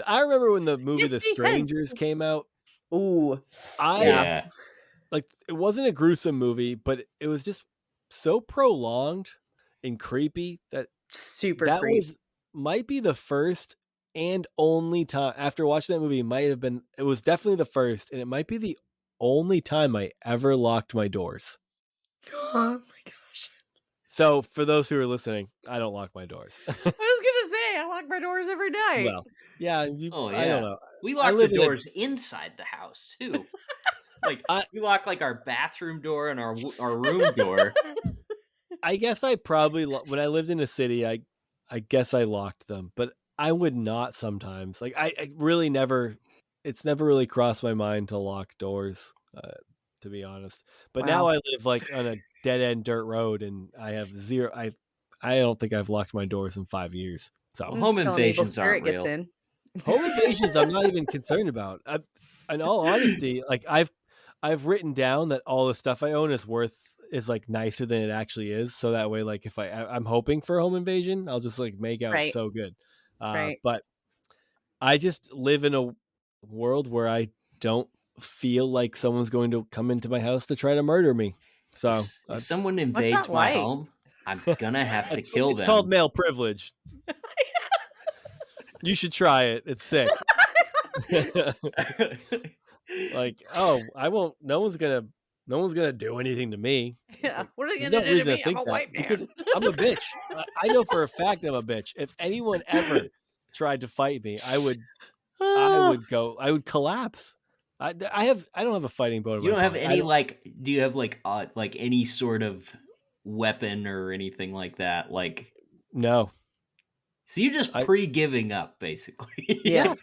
I remember when the movie The Strangers came out. Ooh. Like, it wasn't a gruesome movie, but it was just so prolonged and creepy that Super that creep. might be the first and only time after watching that movie. It was definitely the first, and it might be the only time I ever locked my doors. Oh my gosh. So for those who are listening, I don't lock my doors. I was gonna say I lock my doors every night. Well, yeah, Oh I don't yeah, know. we I lock the live in a doors inside the house too. Like we lock like our bathroom door and our room door. I guess I probably when I lived in a city, I guess I locked them, but I would not sometimes. Like I really never. It's never really crossed my mind to lock doors, to be honest. But now Wow. I live like on a dead end dirt road, and I have zero. I don't think I've locked my doors in 5 years. So Well, home Till an evil invasions aren't spirit gets real. in. home invasions, I'm not even concerned about. In all honesty, like I've written down that all the stuff I own is like nicer than it actually is. So that way, like if I'm hoping for a home invasion, I'll just like make out Right. so good. Right. But I just live in a world where I don't feel like someone's going to come into my house to try to murder me. So If someone What's invades that my like? home, I'm gonna have to kill it's them. called male privilege. You should try it. It's sick. Like, oh, I won't. No one's gonna do anything to me. Yeah. Like, What are they there's gonna no do to reason to me? I'm think a that white man. because I'm a bitch. I know for a fact I'm a bitch. If anyone ever tried to fight me, I would collapse. I don't have a fighting bone in You my don't have body. any do you have like any sort of weapon or anything like that? Like, No. so you're just pre-giving up, basically. Yeah.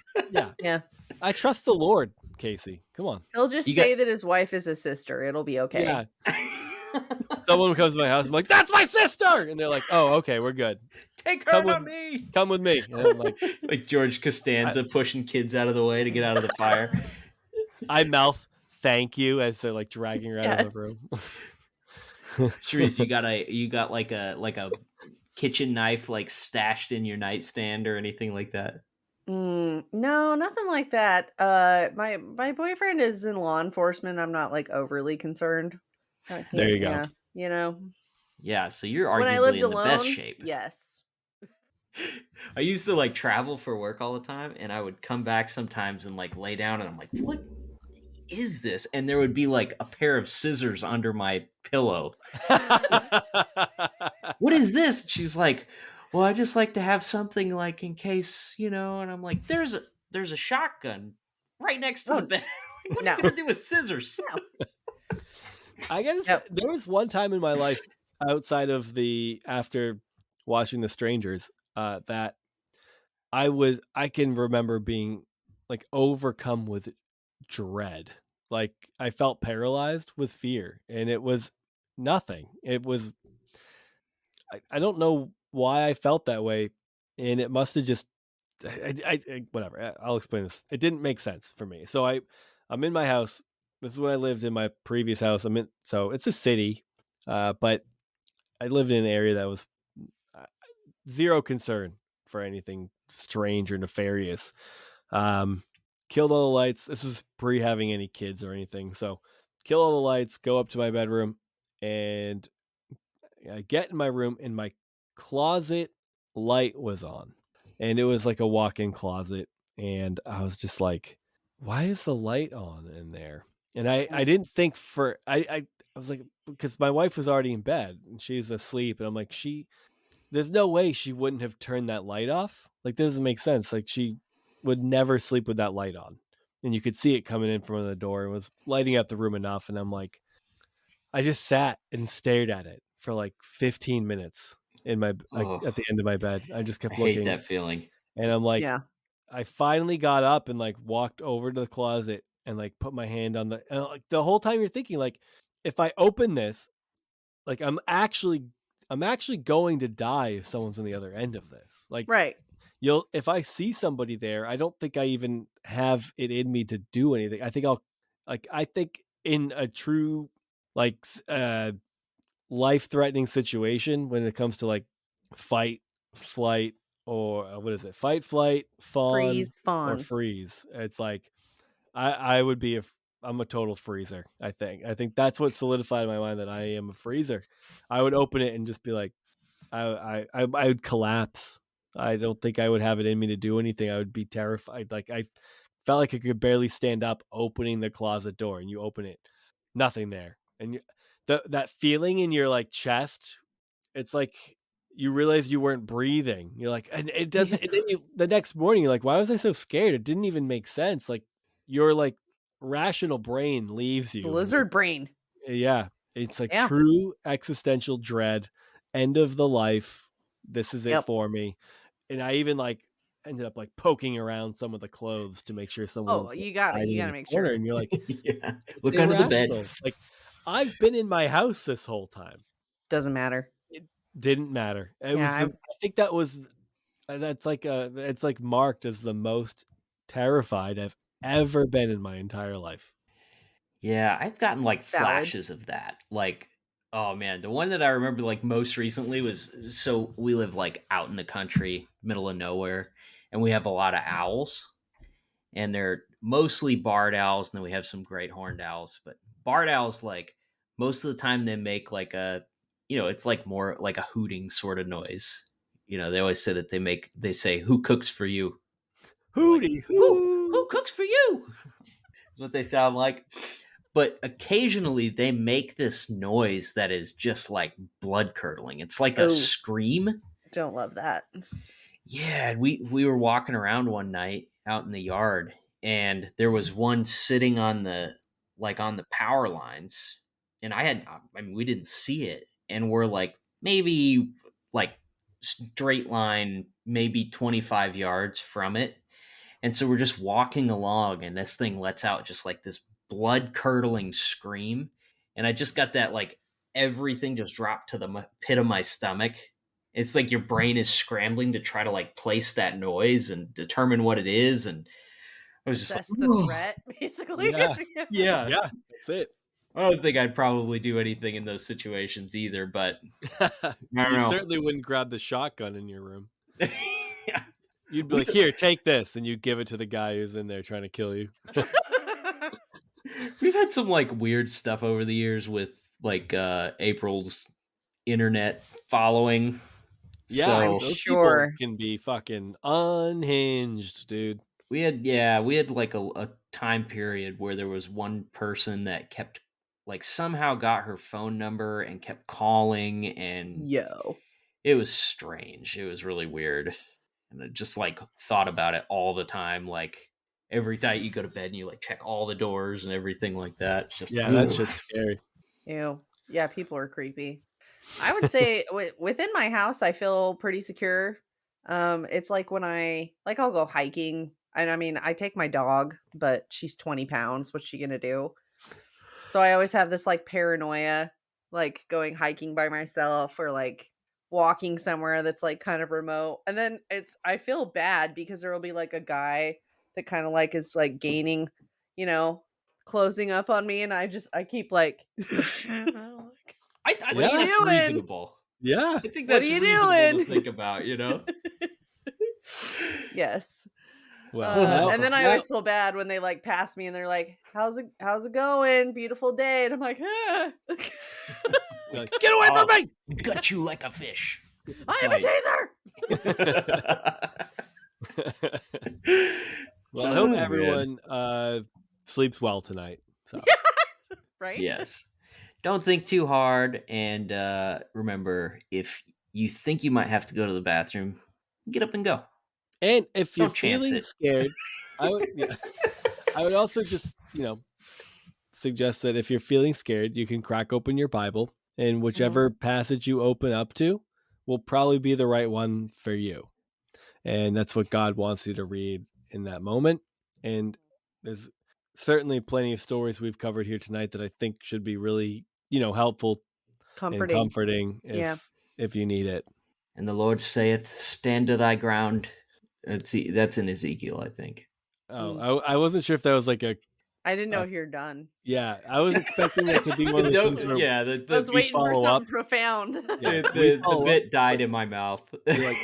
Yeah. I trust the Lord, Casey. Come on. He'll just say that his wife is his sister. It'll be okay. Yeah. Someone comes to my house, I'm like, that's my sister! And they're like, oh, okay, we're good. Take her, not me! Come with me. And I'm like, like George Costanza pushing kids out of the way to get out of the fire. I mouth thank you as they're like dragging her out of the room. Charisse, you got like a kitchen knife like stashed in your nightstand or anything like that? No, nothing like that. My boyfriend is in law enforcement. I'm not like overly concerned. There you go. Yeah, you know. Yeah, so you're When I arguably lived in the alone, best shape. yes. I used to like travel for work all the time, and I would come back sometimes and like lay down, and I'm like, what is this? And there would be like a pair of scissors under my pillow. What is this? She's like, well, I just like to have something like in case, and I'm like, there's a shotgun right next to the bed. What are you gonna do with scissors? No. I gotta say, there was one time in my life outside of after watching The Strangers, that I can remember being like overcome with dread. Like I felt paralyzed with fear, and it was nothing. It was, I don't know why I felt that way, and it must have just, whatever. I'll explain this. It didn't make sense for me. So I'm in my house. This is when I lived in my previous house. So it's a city, but I lived in an area that was zero concern for anything strange or nefarious. Killed all the lights. This is pre having any kids or anything. So kill all the lights, go up to my bedroom, and I get in my room, and my closet light was on, and it was like a walk-in closet. And I was just like, why is the light on in there? And I didn't think I was like, because my wife was already in bed and she's asleep, and I'm like, there's no way she wouldn't have turned that light off. Like, that doesn't make sense. Like, she would never sleep with that light on, and you could see it coming in from the door and was lighting up the room enough. And I'm like, I just sat and stared at it for like 15 minutes at the end of my bed. I just kept looking. I hate that feeling. And I'm like, I finally got up and like walked over to the closet and like put my hand on and like the whole time you're thinking, like, if I open this, like I'm actually going to die if someone's on the other end of this. Like, right. If I see somebody there, I don't think I even have it in me to do anything. I think in a true, like, life-threatening situation, when it comes to like fight, flight, or what is it? Fight, flight, fawn, Freeze, fawn. or freeze. It's like, I would be I'm a total freezer. I think that's what solidified in my mind that I am a freezer. I would open it and just be like, I would collapse. I don't think I would have it in me to do anything. I would be terrified. Like I felt like I could barely stand up opening the closet door, and you open it, nothing there, and that feeling in your like chest, it's like you realize you weren't breathing. You're like, and it doesn't. And then the next morning, you're like, why was I so scared? It didn't even make sense. Like your like rational brain leaves It's you. lizard brain. Yeah, it's like Yeah. true existential dread. End of the life. This is it Yep. for me. And I even like ended up like poking around some of the clothes to make sure someone's like, You gotta hiding in the make corner. sure. And you're like, Yeah. it's Look under the bed. irrational. Like I've been in my house this whole time. Doesn't matter. It didn't matter. It Yeah, was. I think that was. That's like it's like marked as the most terrified I've ever been in my entire life. Yeah, I've gotten like Valid. flashes of that. Like, oh man, the one that I remember like most recently was, so we live like out in the country, middle of nowhere, and we have a lot of owls. And they're mostly barred owls, and then we have some great horned owls. But barred owls, like most of the time, they make like a, it's like more like a hooting sort of noise. They always say that they say, "Who cooks for you?" Hootie, Who cooks for you? Is what they sound like. But occasionally they make this noise that is just like blood curdling. It's like a scream. Don't love that. Yeah, we were walking around one night out in the yard, and there was one sitting on the power lines, and we didn't see it, and we're like maybe like straight line, maybe 25 yards from it. And so we're just walking along, and this thing lets out just like this blood curdling scream. And I just got that, like, everything just dropped to the pit of my stomach. It's like your brain is scrambling to try to like place that noise and determine what it is. And I was just Assess like, the threat, basically. Yeah. That's it. I don't think I'd probably do anything in those situations either, but I don't You know. certainly wouldn't grab the shotgun in your room. Yeah. You'd be like, here, take this, and you give it to the guy who's in there trying to kill you. We've had some like weird stuff over the years with like April's internet following. Yeah, So those sure. people can be fucking unhinged, dude. we had like a time period where there was one person that kept like somehow got her phone number and kept calling, and Yo. it was strange. It was really weird. And I just like thought about it all the time. Like every night you go to bed and you like check all the doors and everything like that. It's just That's just scary. Ew. Yeah, people are creepy. I would say within my house, I feel pretty secure. It's like when I'll go hiking. And I mean, I take my dog, but she's 20 pounds. What's she going to do? So I always have this like paranoia, like going hiking by myself or like walking somewhere that's like kind of remote. And then I feel bad because there will be like a guy that kind of like is like gaining, closing up on me. And I keep like, I think What are you that's doing? reasonable. Yeah. I think What that's are you reasonable doing? to think about, Yes. Well, and then I always feel bad when they like pass me and they're like, how's it going? Beautiful day. And I'm like, like, get away from me! Gut you like a fish. I am a taser. Well, I hope everyone sleeps well tonight. So. Right? Yes. Don't think too hard. And remember, if you think you might have to go to the bathroom, get up and go. And if you're Don't chance feeling it. scared, I would also just, suggest that if you're feeling scared, you can crack open your Bible, and whichever passage you open up to will probably be the right one for you. And that's what God wants you to read in that moment. And there's certainly plenty of stories we've covered here tonight that I think should be really, helpful and comforting if you need it. And the Lord saith, stand to thy ground. That's in Ezekiel, I think. Oh, I wasn't sure if that was like a... I didn't know if you're done. Yeah, I was expecting that to be one of those things where... Yeah, I was waiting for something profound. Yeah, the bit died in my mouth. Like,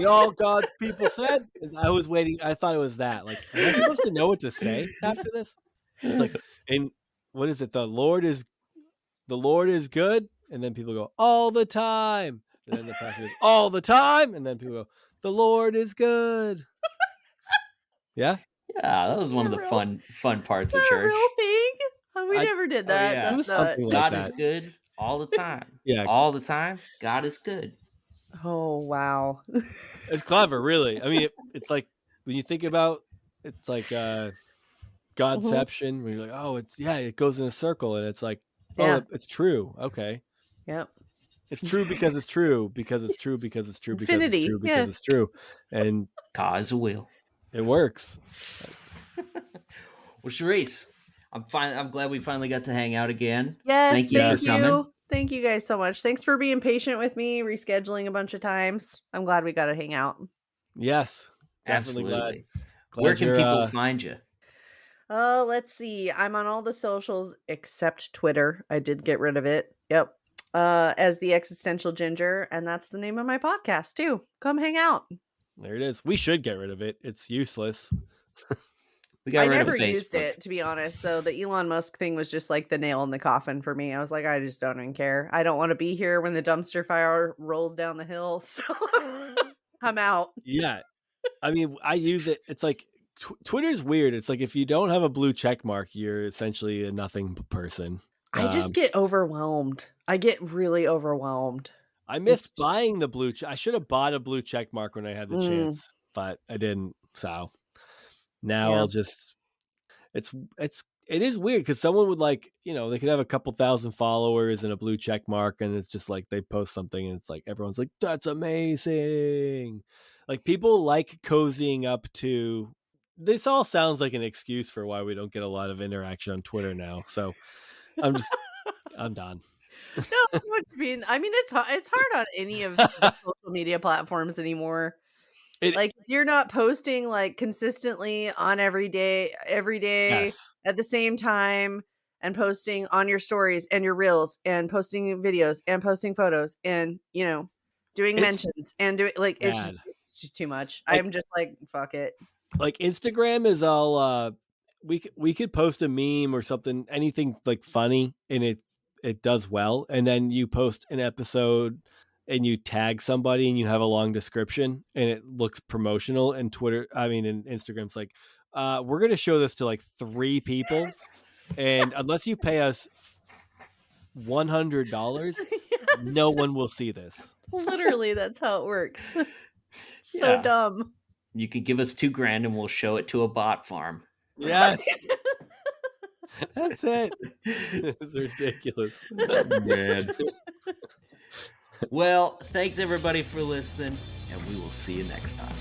all God's people said? I was waiting. I thought it was that. Like, am I supposed to know what to say after this? It's like, And what is it? The Lord is good, and then people go all the time, and then the pastor goes all the time, and then people go, the Lord is good. Yeah, Yeah, that was one of the real? fun Is parts that of a church. real thing? We I- never did Oh, that. yeah. it was That's not. something like God that. is good all the time. Yeah. All the time, God is good. Oh wow. It's clever, really. I mean, it's like when you think about it's like Godception, where you're like, oh, it goes in a circle, and it's like, Yeah. oh, it's true. Okay, Yep. it's true because it's true because it's true because it's true because it's Infinity. true Yeah. because it's true, and God is a will. it works. Well, Charisse, I'm glad we finally got to hang out again. Yes. Thank you for coming. Thank you guys so much. Thanks for being patient with me, rescheduling a bunch of times. I'm glad we got to hang out. Yes, definitely Absolutely. glad Where can you're, people find you? Let's see. I'm on all the socials except Twitter. I did get rid of it. Yep. As the Existential Ginger, and that's the name of my podcast too. Come hang out. There it is. We should get rid of it. It's useless. We got I rid never of Facebook. used it, to be honest. So the Elon Musk thing was just like the nail in the coffin for me. I was like, I just don't even care. I don't want to be here when the dumpster fire rolls down the hill. So I'm out. Yeah, I mean, I use it. It's like Twitter's weird. It's like if you don't have a blue check mark, you're essentially a nothing person. I just get overwhelmed. I get really overwhelmed. I miss buying the blue. I should have bought a blue check mark when I had the chance, but I didn't. So now I'll just. It is weird because someone would like, they could have a couple thousand followers and a blue check mark, and it's just like they post something and it's like everyone's like, that's amazing. Like people like cozying up to. This all sounds like an excuse for why we don't get a lot of interaction on Twitter now. So I'm done. No, I know what you mean. I mean, it's hard on any of the social media platforms anymore. Like if you're not posting like consistently on every day Yes. at the same time, and posting on your stories and your reels and posting videos and posting photos and doing mentions and doing like it's just too much. Like, I'm just like, fuck it. Like Instagram is all we could post a meme or something, anything like funny, and it does well, and then you post an episode and you tag somebody and you have a long description and it looks promotional, and Instagram's like, we're gonna show this to like 3 people, and unless you pay us $100, no one will see this. Literally, that's how it works. So dumb. You could give us $2,000 and we'll show it to a bot farm. Yes. That's it. It's ridiculous. Man. Well, thanks everybody for listening, and we will see you next time.